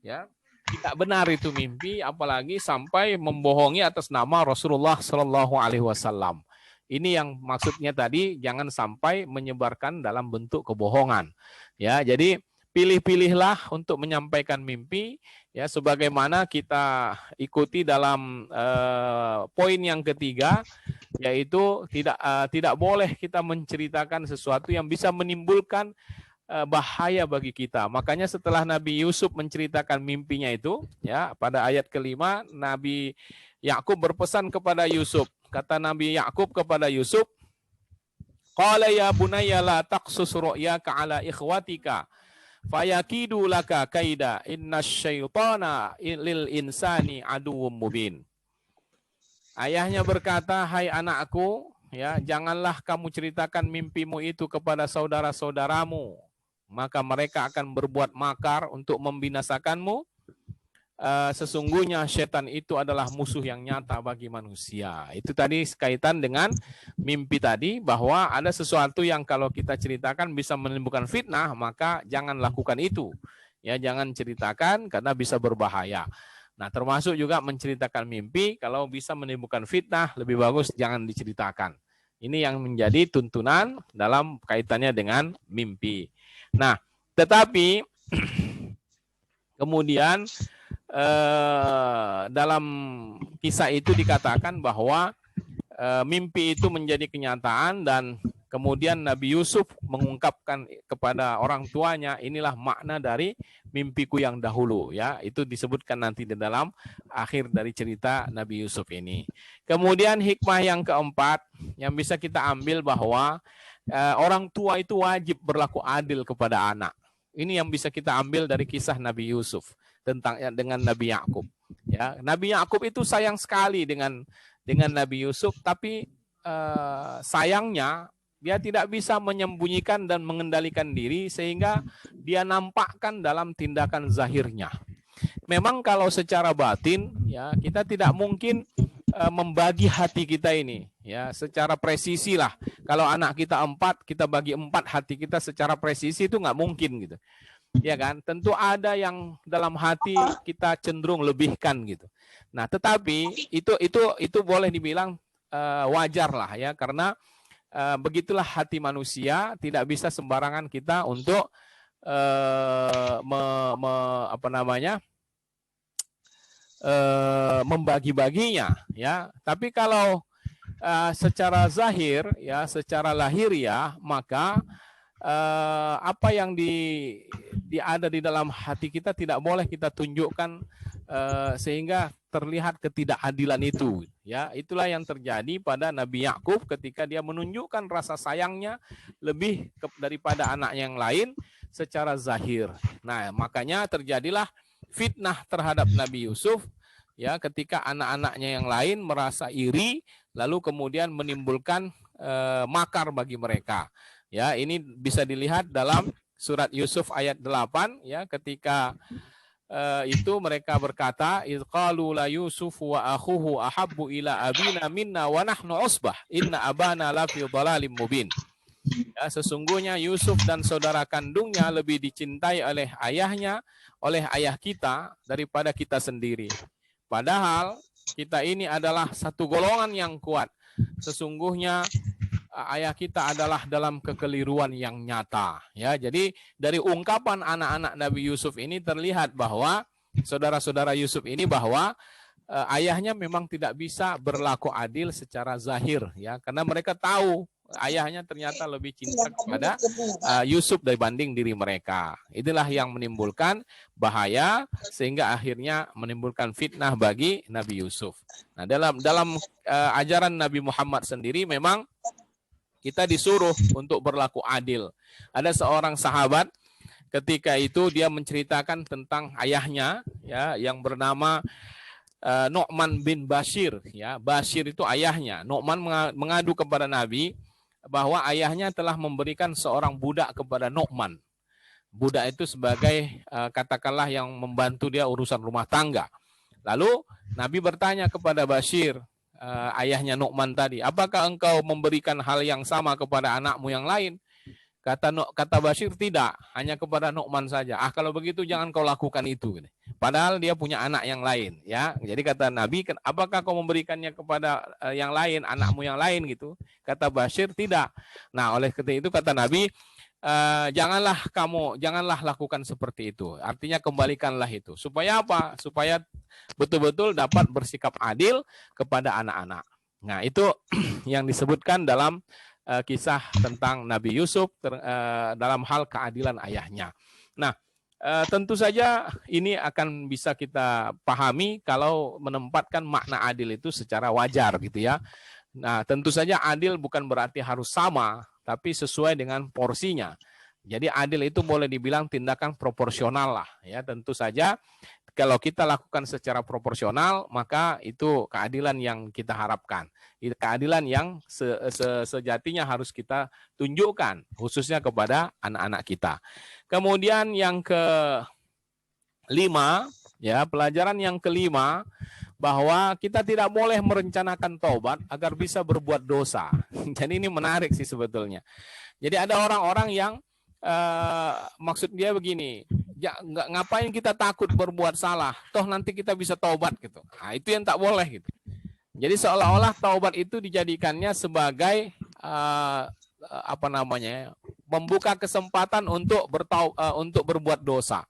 Ya, tidak benar itu mimpi, apalagi sampai membohongi atas nama Rasulullah Shallallahu Alaihi Wasallam. Ini yang maksudnya tadi, jangan sampai menyebarkan dalam bentuk kebohongan. Ya, jadi pilih-pilihlah untuk menyampaikan mimpi, ya, sebagaimana kita ikuti dalam poin yang ketiga, yaitu tidak boleh kita menceritakan sesuatu yang bisa menimbulkan bahaya bagi kita. Makanya setelah Nabi Yusuf menceritakan mimpinya itu, ya, pada ayat kelima, Nabi Yakub berpesan kepada Yusuf. Kata Nabi Yakub kepada Yusuf, qala ya bunayya la taqsus ru'yaka ala ikhwatika fayakidu laka kaida innasyaitana lil insani aduwwum mubin. Ayahnya berkata, hai anakku, ya, janganlah kamu ceritakan mimpimu itu kepada saudara-saudaramu, maka mereka akan berbuat makar untuk membinasakanmu. Sesungguhnya setan itu adalah musuh yang nyata bagi manusia. Itu tadi kaitan dengan mimpi tadi, bahwa ada sesuatu yang kalau kita ceritakan bisa menimbulkan fitnah, maka jangan lakukan itu. Ya, jangan ceritakan karena bisa berbahaya. Nah, termasuk juga menceritakan mimpi, kalau bisa menimbulkan fitnah, lebih bagus jangan diceritakan. Ini yang menjadi tuntunan dalam kaitannya dengan mimpi. Nah, tetapi kemudian dalam kisah itu dikatakan bahwa mimpi itu menjadi kenyataan, dan kemudian Nabi Yusuf mengungkapkan kepada orang tuanya, inilah makna dari mimpiku yang dahulu, ya. Itu disebutkan nanti di dalam akhir dari cerita Nabi Yusuf ini. Kemudian hikmah yang keempat yang bisa kita ambil bahwa orang tua itu wajib berlaku adil kepada anak. Ini yang bisa kita ambil dari kisah Nabi Yusuf dengan Nabi Yakub. Ya, Nabi Yakub itu sayang sekali dengan Nabi Yusuf, tapi sayangnya dia tidak bisa menyembunyikan dan mengendalikan diri sehingga dia nampakkan dalam tindakan zahirnya. Memang kalau secara batin, ya, kita tidak mungkin membagi hati kita ini, ya, secara presisi lah. Kalau anak kita 4, kita bagi 4 hati kita secara presisi, itu nggak mungkin gitu. Ya kan, tentu ada yang dalam hati kita cenderung lebihkan gitu. Nah, tetapi itu boleh dibilang wajar lah, ya, karena begitulah hati manusia, tidak bisa sembarangan kita untuk membagi-baginya, ya. Tapi kalau secara zahir, ya, secara lahiriah, maka apa yang ada di dalam hati kita tidak boleh kita tunjukkan sehingga terlihat ketidakadilan itu, ya. Itulah yang terjadi pada Nabi Yakub ketika dia menunjukkan rasa sayangnya lebih daripada anak yang lain secara zahir. Nah, makanya terjadilah fitnah terhadap Nabi Yusuf, ya, ketika anak-anaknya yang lain merasa iri lalu kemudian menimbulkan makar bagi mereka. Ya, ini bisa dilihat dalam surat Yusuf ayat 8, ya, ketika itu mereka berkata, qalu la Yusuf wa akhuhu ahabbu ila abina minna wa nahnu usbah inna abana la fi dhalalim mubin. Ya, sesungguhnya Yusuf dan saudara kandungnya lebih dicintai oleh ayahnya, oleh ayah kita daripada kita sendiri. Padahal kita ini adalah satu golongan yang kuat. Sesungguhnya ayah kita adalah dalam kekeliruan yang nyata. Ya, jadi dari ungkapan anak-anak Nabi Yusuf ini terlihat bahwa saudara-saudara Yusuf ini bahwa ayahnya memang tidak bisa berlaku adil secara zahir, ya, karena mereka tahu ayahnya ternyata lebih cinta kepada Yusuf dibanding diri mereka. Itulah yang menimbulkan bahaya sehingga akhirnya menimbulkan fitnah bagi Nabi Yusuf. Nah, dalam ajaran Nabi Muhammad sendiri memang kita disuruh untuk berlaku adil. Ada seorang sahabat ketika itu dia menceritakan tentang ayahnya, ya, yang bernama Nu'man bin Bashir, ya. Bashir itu ayahnya. Nu'man mengadu kepada Nabi bahwa ayahnya telah memberikan seorang budak kepada Nu'man. Budak itu sebagai katakanlah yang membantu dia urusan rumah tangga. Lalu Nabi bertanya kepada Bashir, ayahnya Nu'man tadi, apakah engkau memberikan hal yang sama kepada anakmu yang lain? Kata Bashir, tidak, hanya kepada Nu'man saja. Kalau begitu jangan kau lakukan itu. Padahal dia punya anak yang lain, ya. Jadi kata Nabi, apakah kau memberikannya kepada yang lain, anakmu yang lain gitu? Kata Bashir, tidak. Nah, oleh karena itu kata Nabi, janganlah lakukan seperti itu. Artinya kembalikanlah itu. Supaya apa? Supaya betul-betul dapat bersikap adil kepada anak-anak. Nah, itu yang disebutkan dalam kisah tentang Nabi Yusuf dalam hal keadilan ayahnya. Nah, tentu saja ini akan bisa kita pahami kalau menempatkan makna adil itu secara wajar gitu ya. Nah, tentu saja adil bukan berarti harus sama, tapi sesuai dengan porsinya. Jadi adil itu boleh dibilang tindakan proporsional lah ya. Tentu saja kalau kita lakukan secara proporsional, maka itu keadilan yang kita harapkan. Keadilan yang sejatinya harus kita tunjukkan, khususnya kepada anak-anak kita. Kemudian yang kelima, ya, pelajaran yang kelima, bahwa kita tidak boleh merencanakan taubat agar bisa berbuat dosa. Jadi ini menarik sih sebetulnya. Jadi ada orang-orang yang maksud dia begini, ya, ngapain kita takut berbuat salah, toh nanti kita bisa taubat gitu. Nah, itu yang tak boleh gitu. Jadi seolah-olah taubat itu dijadikannya sebagai membuka kesempatan untuk berbuat dosa.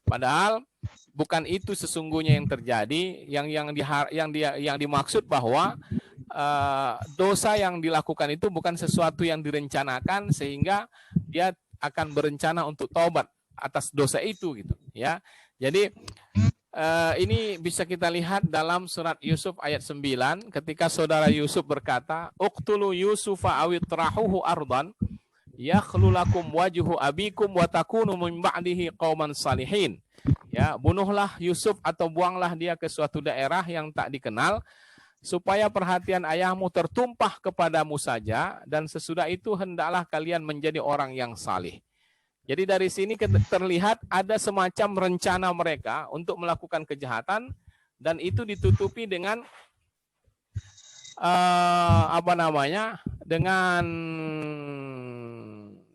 Padahal bukan itu sesungguhnya yang terjadi. Yang dimaksud bahwa dosa yang dilakukan itu bukan sesuatu yang direncanakan sehingga dia akan berencana untuk taubat atas dosa itu gitu ya. Jadi ini bisa kita lihat dalam surat Yusuf ayat 9 ketika saudara Yusuf berkata, "Uqtulu Yusufa awitrahuhu ardan yakhlu lakum wajhu abikum wa takunu min ba'dihi qauman salihin." Ya, bunuhlah Yusuf atau buanglah dia ke suatu daerah yang tak dikenal supaya perhatian ayahmu tertumpah kepadamu saja, dan sesudah itu hendaklah kalian menjadi orang yang salih. Jadi dari sini terlihat ada semacam rencana mereka untuk melakukan kejahatan, dan itu ditutupi dengan dengan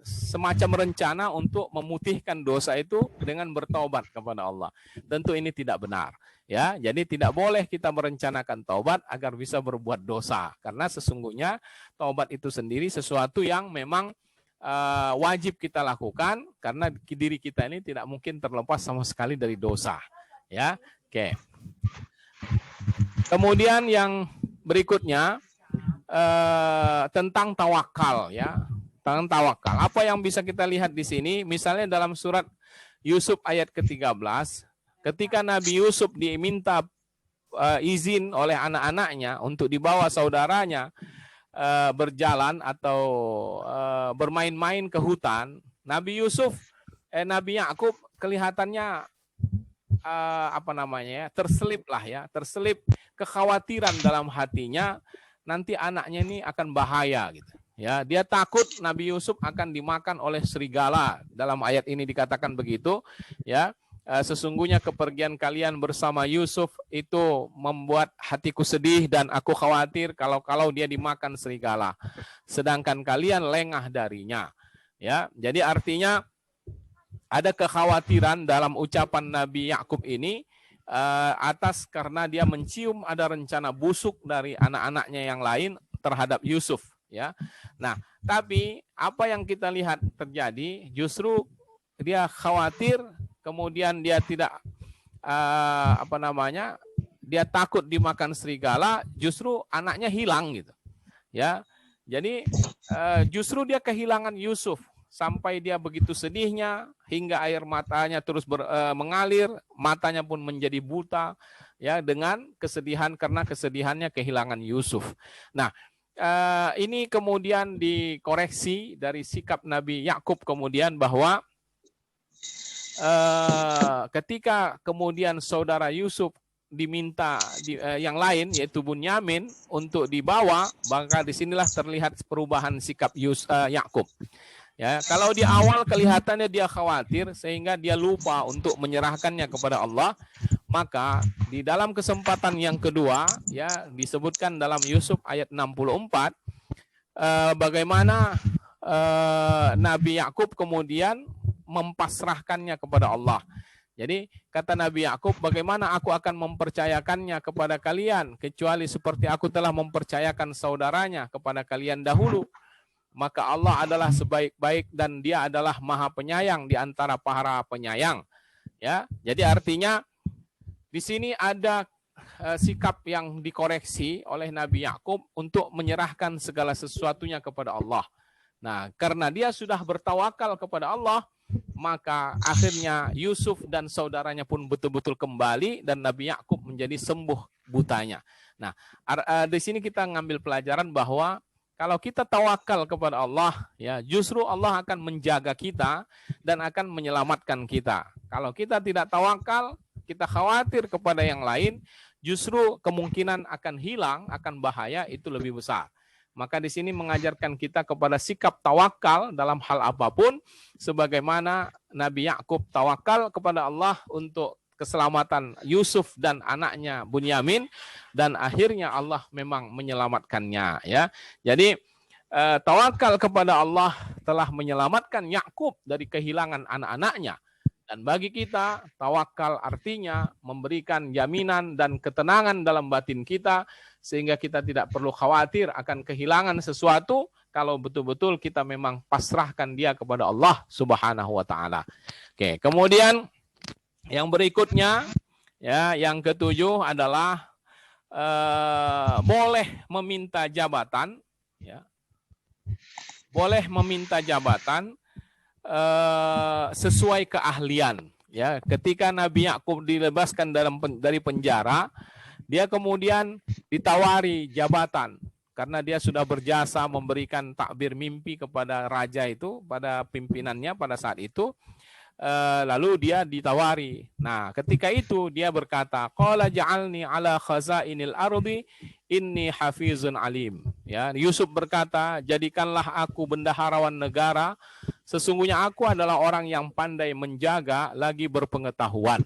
semacam rencana untuk memutihkan dosa itu dengan bertaubat kepada Allah. Tentu ini tidak benar. Ya, jadi tidak boleh kita merencanakan taubat agar bisa berbuat dosa, karena sesungguhnya taubat itu sendiri sesuatu yang memang wajib kita lakukan, karena diri kita ini tidak mungkin terlepas sama sekali dari dosa. Ya, oke. Kemudian yang berikutnya tentang tawakal, ya, tentang tawakal. Apa yang bisa kita lihat di sini? Misalnya dalam surat Yusuf ayat ke-13. Ketika Nabi Yusuf diminta izin oleh anak-anaknya untuk dibawa saudaranya berjalan atau bermain-main ke hutan, Nabi Yakub kelihatannya terselip kekhawatiran dalam hatinya, nanti anaknya ini akan bahaya gitu. Ya, dia takut Nabi Yusuf akan dimakan oleh serigala. Dalam ayat ini dikatakan begitu, ya. Sesungguhnya kepergian kalian bersama Yusuf itu membuat hatiku sedih dan aku khawatir kalau dia dimakan serigala. Sedangkan kalian lengah darinya. Ya, jadi artinya ada kekhawatiran dalam ucapan Nabi Yakub ini atas karena dia mencium ada rencana busuk dari anak-anaknya yang lain terhadap Yusuf. Ya, nah tapi apa yang kita lihat terjadi justru dia khawatir. Kemudian dia tidak dia takut dimakan serigala, justru anaknya hilang gitu. Ya. Jadi justru dia kehilangan Yusuf sampai dia begitu sedihnya hingga air matanya terus mengalir, matanya pun menjadi buta ya dengan kesedihan karena kesedihannya kehilangan Yusuf. Nah, ini kemudian dikoreksi dari sikap Nabi Yakub kemudian bahwa ketika kemudian saudara Yusuf diminta yang lain yaitu Bunyamin untuk dibawa, maka disinilah terlihat perubahan sikap Yakub. Ya, kalau di awal kelihatannya dia khawatir sehingga dia lupa untuk menyerahkannya kepada Allah, maka di dalam kesempatan yang kedua ya disebutkan dalam Yusuf ayat 64 bagaimana Nabi Yakub kemudian mempasrahkannya kepada Allah. Jadi kata Nabi Yakub, bagaimana aku akan mempercayakannya kepada kalian kecuali seperti aku telah mempercayakan saudaranya kepada kalian dahulu. Maka Allah adalah sebaik-baik dan Dia adalah Maha Penyayang di antara para penyayang. Ya, jadi artinya di sini ada sikap yang dikoreksi oleh Nabi Yakub untuk menyerahkan segala sesuatunya kepada Allah. Nah, karena dia sudah bertawakal kepada Allah, maka akhirnya Yusuf dan saudaranya pun betul-betul kembali dan Nabi Yakub menjadi sembuh butanya. Nah, di sini kita ngambil pelajaran bahwa kalau kita tawakal kepada Allah, ya justru Allah akan menjaga kita dan akan menyelamatkan kita. Kalau kita tidak tawakal, kita khawatir kepada yang lain, justru kemungkinan akan hilang, akan bahaya itu lebih besar. Maka di sini mengajarkan kita kepada sikap tawakal dalam hal apapun, sebagaimana Nabi Yakub tawakal kepada Allah untuk keselamatan Yusuf dan anaknya Bunyamin, dan akhirnya Allah memang menyelamatkannya. Ya, jadi tawakal kepada Allah telah menyelamatkan Yakub dari kehilangan anak-anaknya. Dan bagi kita, tawakal artinya memberikan jaminan dan ketenangan dalam batin kita, sehingga kita tidak perlu khawatir akan kehilangan sesuatu kalau betul-betul kita memang pasrahkan dia kepada Allah Subhanahu wa Ta'ala. Oke, kemudian yang berikutnya, ya, yang ketujuh adalah boleh meminta jabatan, ya, boleh meminta jabatan sesuai keahlian. Ya, ketika Nabi Yakub dilebaskan dari penjara, dia kemudian ditawari jabatan karena dia sudah berjasa memberikan takbir mimpi kepada raja itu, pada pimpinannya pada saat itu. Lalu dia ditawari. Nah, ketika itu dia berkata, qala ja'alni ala khazainil ardi inni hafizun alim. Ya, Yusuf berkata, jadikanlah aku bendaharawan negara, sesungguhnya aku adalah orang yang pandai menjaga lagi berpengetahuan.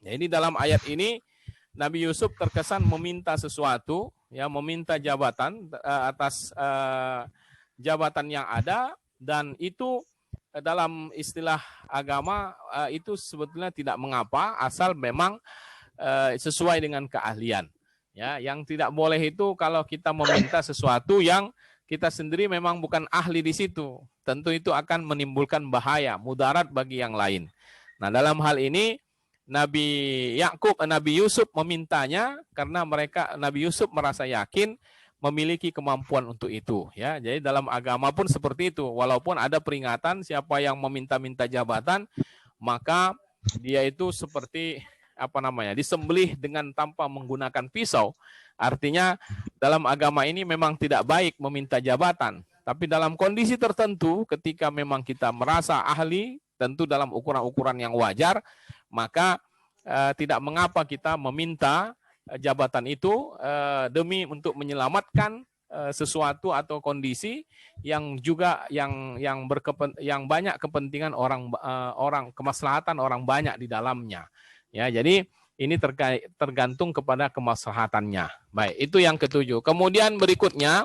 Ya, ini dalam ayat ini Nabi Yusuf terkesan meminta sesuatu, ya, meminta jabatan atas jabatan yang ada, dan itu dalam istilah agama itu sebetulnya tidak mengapa asal memang sesuai dengan keahlian. Ya, yang tidak boleh itu kalau kita meminta sesuatu yang kita sendiri memang bukan ahli di situ. Tentu itu akan menimbulkan bahaya, mudarat bagi yang lain. Nah, dalam hal ini Nabi Yusuf memintanya karena Nabi Yusuf merasa yakin memiliki kemampuan untuk itu, ya. Jadi dalam agama pun seperti itu, walaupun ada peringatan siapa yang meminta-minta jabatan maka dia itu seperti disembelih dengan tanpa menggunakan pisau. Artinya dalam agama ini memang tidak baik meminta jabatan, tapi dalam kondisi tertentu ketika memang kita merasa ahli, tentu dalam ukuran-ukuran yang wajar, maka tidak mengapa kita meminta jabatan itu demi untuk menyelamatkan sesuatu atau kondisi yang juga yang banyak kepentingan orang kemaslahatan orang banyak di dalamnya. Ya, jadi ini tergantung kepada kemaslahatannya. Baik, itu yang ketujuh. Kemudian berikutnya,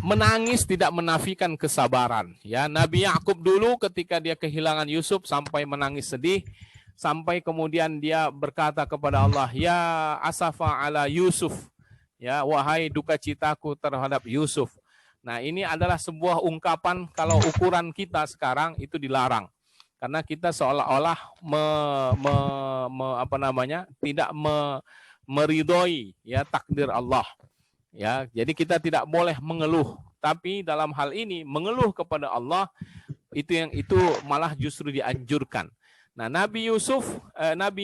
menangis tidak menafikan kesabaran. Ya, Nabi Yakub dulu ketika dia kehilangan Yusuf sampai menangis sedih, sampai kemudian dia berkata kepada Allah, ya asafa ala Yusuf, ya wahai duka citaku terhadap Yusuf. Nah, ini adalah sebuah ungkapan kalau ukuran kita sekarang itu dilarang. Karena kita seolah-olah tidak meridhoi ya takdir Allah. Ya, jadi kita tidak boleh mengeluh. Tapi dalam hal ini mengeluh kepada Allah itu malah justru dianjurkan. Nah, Nabi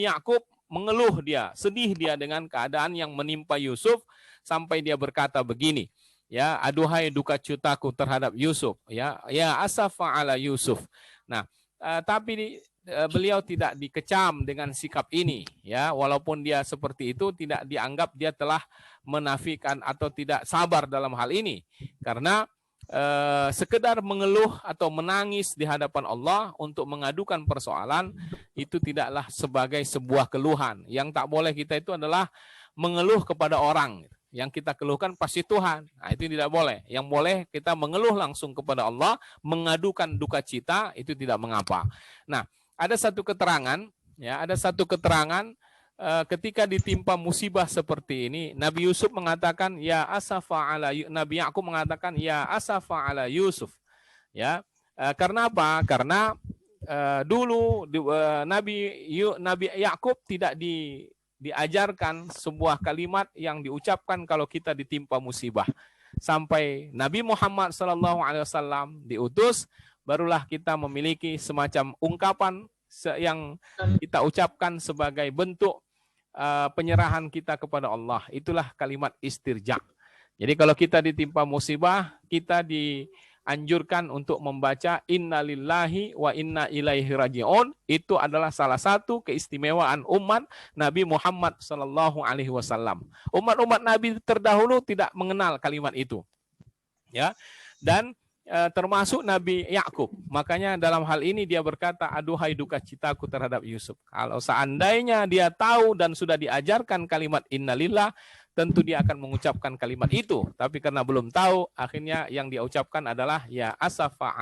Yakub mengeluh dia, sedih dia dengan keadaan yang menimpa Yusuf sampai dia berkata begini, ya, aduhai duka citaku terhadap Yusuf, ya asafa ala Yusuf. Nah, tapi beliau tidak dikecam dengan sikap ini, ya, walaupun dia seperti itu tidak dianggap dia telah menafikan atau tidak sabar dalam hal ini, karena sekedar mengeluh atau menangis di hadapan Allah untuk mengadukan persoalan itu tidaklah sebagai sebuah keluhan. Yang tak boleh kita itu adalah mengeluh kepada orang. Yang kita keluhkan pasti Tuhan. Nah, itu tidak boleh. Yang boleh kita mengeluh langsung kepada Allah, mengadukan duka cita, itu tidak mengapa. Nah, ada satu keterangan, ya, ada satu keterangan ketika ditimpa musibah seperti ini, Nabi Yusuf mengatakan, ya asafa ala, Nabi Yakub mengatakan, ya asafa ala Yusuf. Ya, karena apa? Karena dulu Nabi Yakub tidak diajarkan sebuah kalimat yang diucapkan kalau kita ditimpa musibah. Sampai Nabi Muhammad SAW diutus, barulah kita memiliki semacam ungkapan yang kita ucapkan sebagai bentuk penyerahan kita kepada Allah. Itulah kalimat istirja. Jadi kalau kita ditimpa musibah, kita dianjurkan untuk membaca innalillahi wa inna ilaihi raji'un. Itu adalah salah satu keistimewaan umat Nabi Muhammad SAW. Umat-umat Nabi terdahulu tidak mengenal kalimat itu, ya. Dan termasuk Nabi Yakub. Makanya dalam hal ini dia berkata, aduhai duka citaku terhadap Yusuf. Kalau seandainya dia tahu dan sudah diajarkan kalimat innalillah, tentu dia akan mengucapkan kalimat itu. Tapi karena belum tahu, akhirnya yang dia ucapkan adalah ya asafa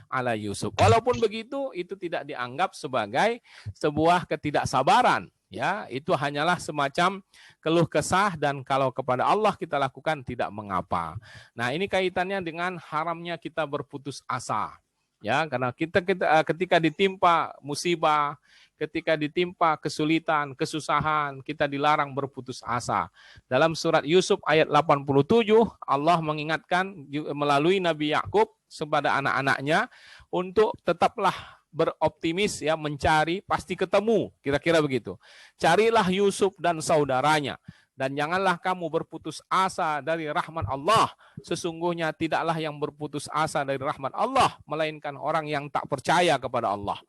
ala Yusuf. Walaupun begitu, itu tidak dianggap sebagai sebuah ketidaksabaran. Ya, itu hanyalah semacam keluh kesah, dan kalau kepada Allah kita lakukan tidak mengapa. Nah, ini kaitannya dengan haramnya kita berputus asa. Ya, karena kita ketika ditimpa musibah, ketika ditimpa kesulitan, kesusahan, kita dilarang berputus asa. Dalam surat Yusuf ayat 87, Allah mengingatkan melalui Nabi Yakub kepada anak-anaknya untuk tetaplah beroptimis, ya, mencari pasti ketemu, kira-kira begitu. Carilah Yusuf dan saudaranya, dan janganlah kamu berputus asa dari rahmat Allah. Sesungguhnya tidaklah yang berputus asa dari rahmat Allah melainkan orang yang tak percaya kepada Allah.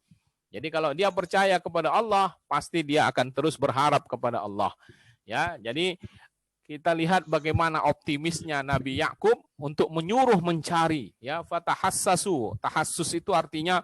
Jadi kalau dia percaya kepada Allah, pasti dia akan terus berharap kepada Allah. Ya, jadi kita lihat bagaimana optimisnya Nabi Yakub untuk menyuruh mencari, ya, fatahassasu. Tahassus itu artinya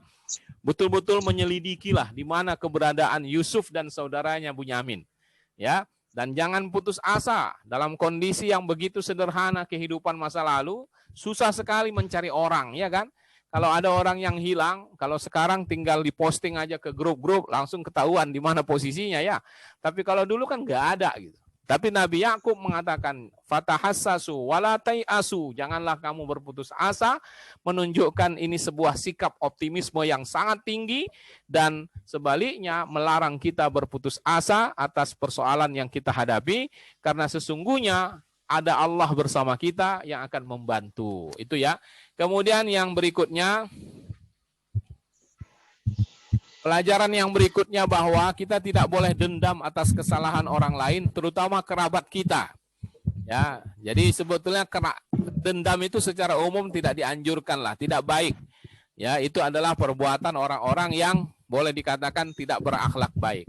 betul-betul menyelidikilah di mana keberadaan Yusuf dan saudaranya Bunyamin. Ya, dan jangan putus asa dalam kondisi yang begitu sederhana kehidupan masa lalu, susah sekali mencari orang, ya kan? Kalau ada orang yang hilang, kalau sekarang tinggal diposting aja ke grup-grup, langsung ketahuan di mana posisinya, ya. Tapi kalau dulu kan nggak ada gitu. Tapi Nabi Yakub mengatakan, fatahassasu wala tai'asu, janganlah kamu berputus asa, menunjukkan ini sebuah sikap optimisme yang sangat tinggi, dan sebaliknya melarang kita berputus asa atas persoalan yang kita hadapi, karena sesungguhnya ada Allah bersama kita yang akan membantu. Itu, ya. Kemudian yang berikutnya, pelajaran yang berikutnya bahwa kita tidak boleh dendam atas kesalahan orang lain, terutama kerabat kita. Ya, jadi sebetulnya dendam itu secara umum tidak dianjurkan lah, tidak baik. Ya, itu adalah perbuatan orang-orang yang boleh dikatakan tidak berakhlak baik.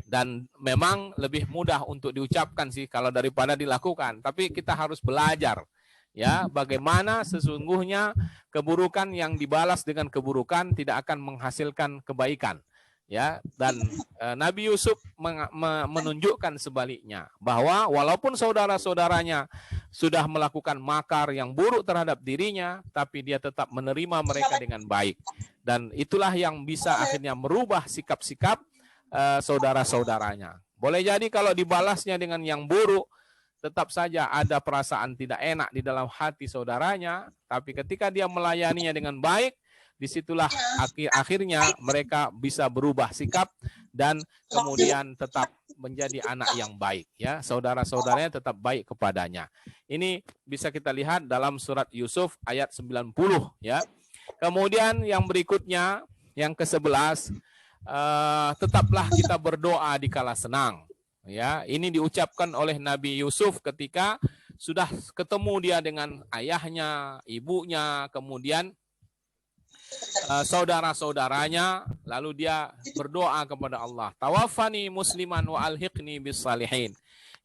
Dan memang lebih mudah untuk diucapkan sih kalau daripada dilakukan. Tapi kita harus belajar, ya, bagaimana sesungguhnya keburukan yang dibalas dengan keburukan tidak akan menghasilkan kebaikan, ya. Dan Nabi Yusuf menunjukkan sebaliknya, bahwa walaupun saudara-saudaranya sudah melakukan makar yang buruk terhadap dirinya, tapi dia tetap menerima mereka dengan baik. Dan itulah yang bisa akhirnya merubah sikap-sikap saudara-saudaranya. Boleh jadi kalau dibalasnya dengan yang buruk, tetap saja ada perasaan tidak enak di dalam hati saudaranya, tapi ketika dia melayaninya dengan baik, disitulah akhirnya mereka bisa berubah sikap dan kemudian tetap menjadi anak yang baik, ya. Saudara-saudaranya tetap baik kepadanya. Ini bisa kita lihat dalam surat Yusuf ayat 90, ya. Kemudian yang berikutnya, yang ke-11, tetaplah kita berdoa di kala senang. Ya, ini diucapkan oleh Nabi Yusuf ketika sudah ketemu dia dengan ayahnya, ibunya, kemudian saudara-saudaranya, lalu dia berdoa kepada Allah, tawaffani musliman wa alhiqni bis salihin.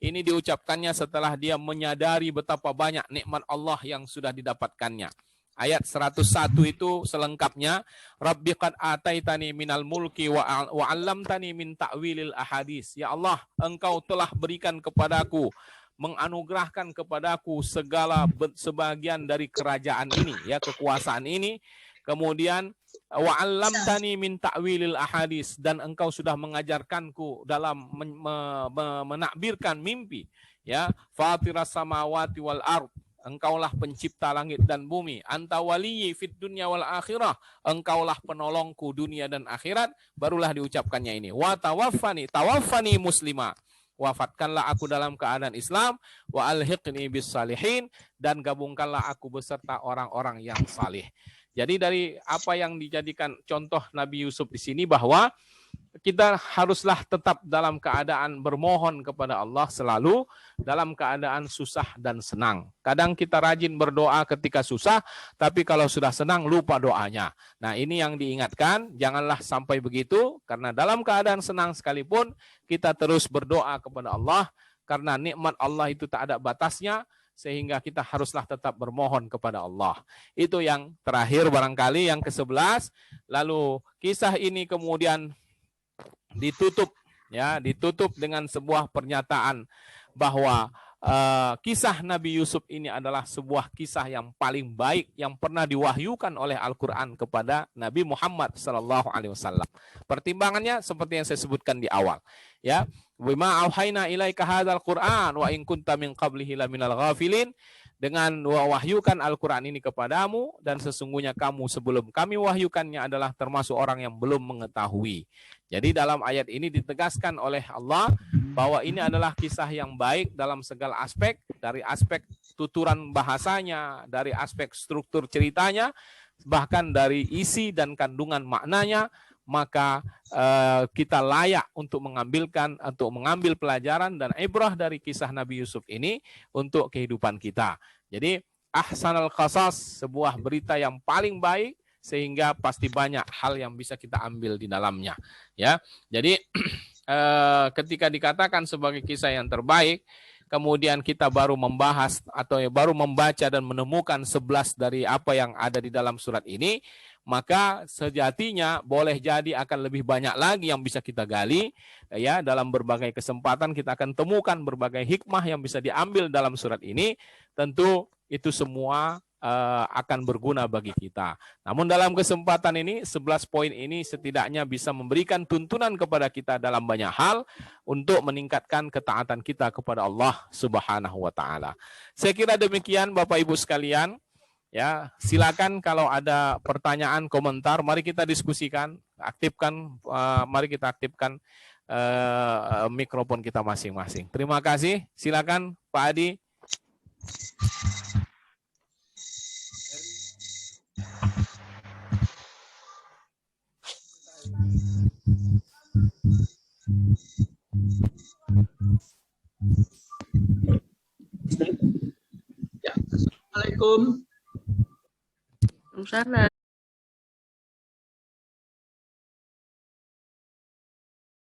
Ini diucapkannya setelah dia menyadari betapa banyak nikmat Allah yang sudah didapatkannya. Ayat 101 itu selengkapnya, Rabbi qad ataitani minal mulki wa 'allamtani min ta'wilil ahadits. Ya Allah, Engkau telah berikan kepadaku, menganugerahkan kepadaku segala sebagian dari kerajaan ini, ya, kekuasaan ini. Kemudian wa 'allamtani min ta'wilil ahadits, dan Engkau sudah mengajarkanku dalam menakbirkan mimpi, ya. Fatiras samawati wal ard, Engkaulah pencipta langit dan bumi. Anta waliyyi fid dunya wal akhirah, Engkaulah penolongku dunia dan akhirat. Barulah diucapkannya ini. Wa tawaffani muslima, wafatkanlah aku dalam keadaan Islam, wa alhiqni bis salihin, dan gabungkanlah aku beserta orang-orang yang salih. Jadi dari apa yang dijadikan contoh Nabi Yusuf di sini, bahwa kita haruslah tetap dalam keadaan bermohon kepada Allah selalu, dalam keadaan susah dan senang. Kadang kita rajin berdoa ketika susah, tapi kalau sudah senang lupa doanya. Nah, ini yang diingatkan, janganlah sampai begitu, karena dalam keadaan senang sekalipun kita terus berdoa kepada Allah, karena nikmat Allah itu tak ada batasnya, sehingga kita haruslah tetap bermohon kepada Allah. Itu yang terakhir barangkali, yang ke-11. Lalu kisah ini kemudian ditutup dengan sebuah pernyataan bahwa kisah Nabi Yusuf ini adalah sebuah kisah yang paling baik yang pernah diwahyukan oleh Al-Quran kepada Nabi Muhammad SAW. Pertimbangannya seperti yang saya sebutkan di awal, ya. Bima auhayna ilaika hadzal Qur'an wa in kunta min qablihi laminal ghafilin. Dengan wahyukan Al-Quran ini kepadamu, dan sesungguhnya kamu sebelum kami wahyukannya adalah termasuk orang yang belum mengetahui. Jadi dalam ayat ini ditegaskan oleh Allah bahwa ini adalah kisah yang baik dalam segala aspek, dari aspek tuturan bahasanya, dari aspek struktur ceritanya, bahkan dari isi dan kandungan maknanya. Maka kita layak untuk mengambil pelajaran dan ibrah dari kisah Nabi Yusuf ini untuk kehidupan kita. Jadi ahsanal qasas, sebuah berita yang paling baik, sehingga pasti banyak hal yang bisa kita ambil di dalamnya, ya. Jadi ketika dikatakan sebagai kisah yang terbaik, kemudian kita baru membahas atau baru membaca dan menemukan 11 dari apa yang ada di dalam surat ini, maka sejatinya boleh jadi akan lebih banyak lagi yang bisa kita gali, ya. Dalam berbagai kesempatan kita akan temukan berbagai hikmah yang bisa diambil dalam surat ini. Tentu itu semua akan berguna bagi kita. Namun dalam kesempatan ini 11 poin ini setidaknya bisa memberikan tuntunan kepada kita dalam banyak hal untuk meningkatkan ketaatan kita kepada Allah Subhanahu wa taala. Saya kira demikian Bapak Ibu sekalian. Ya, silakan kalau ada pertanyaan, komentar, mari kita diskusikan, mari kita aktifkan mikrofon kita masing-masing. Terima kasih. Silakan Pak Adi. Ya, Assalamualaikum. Waalaikumsalam.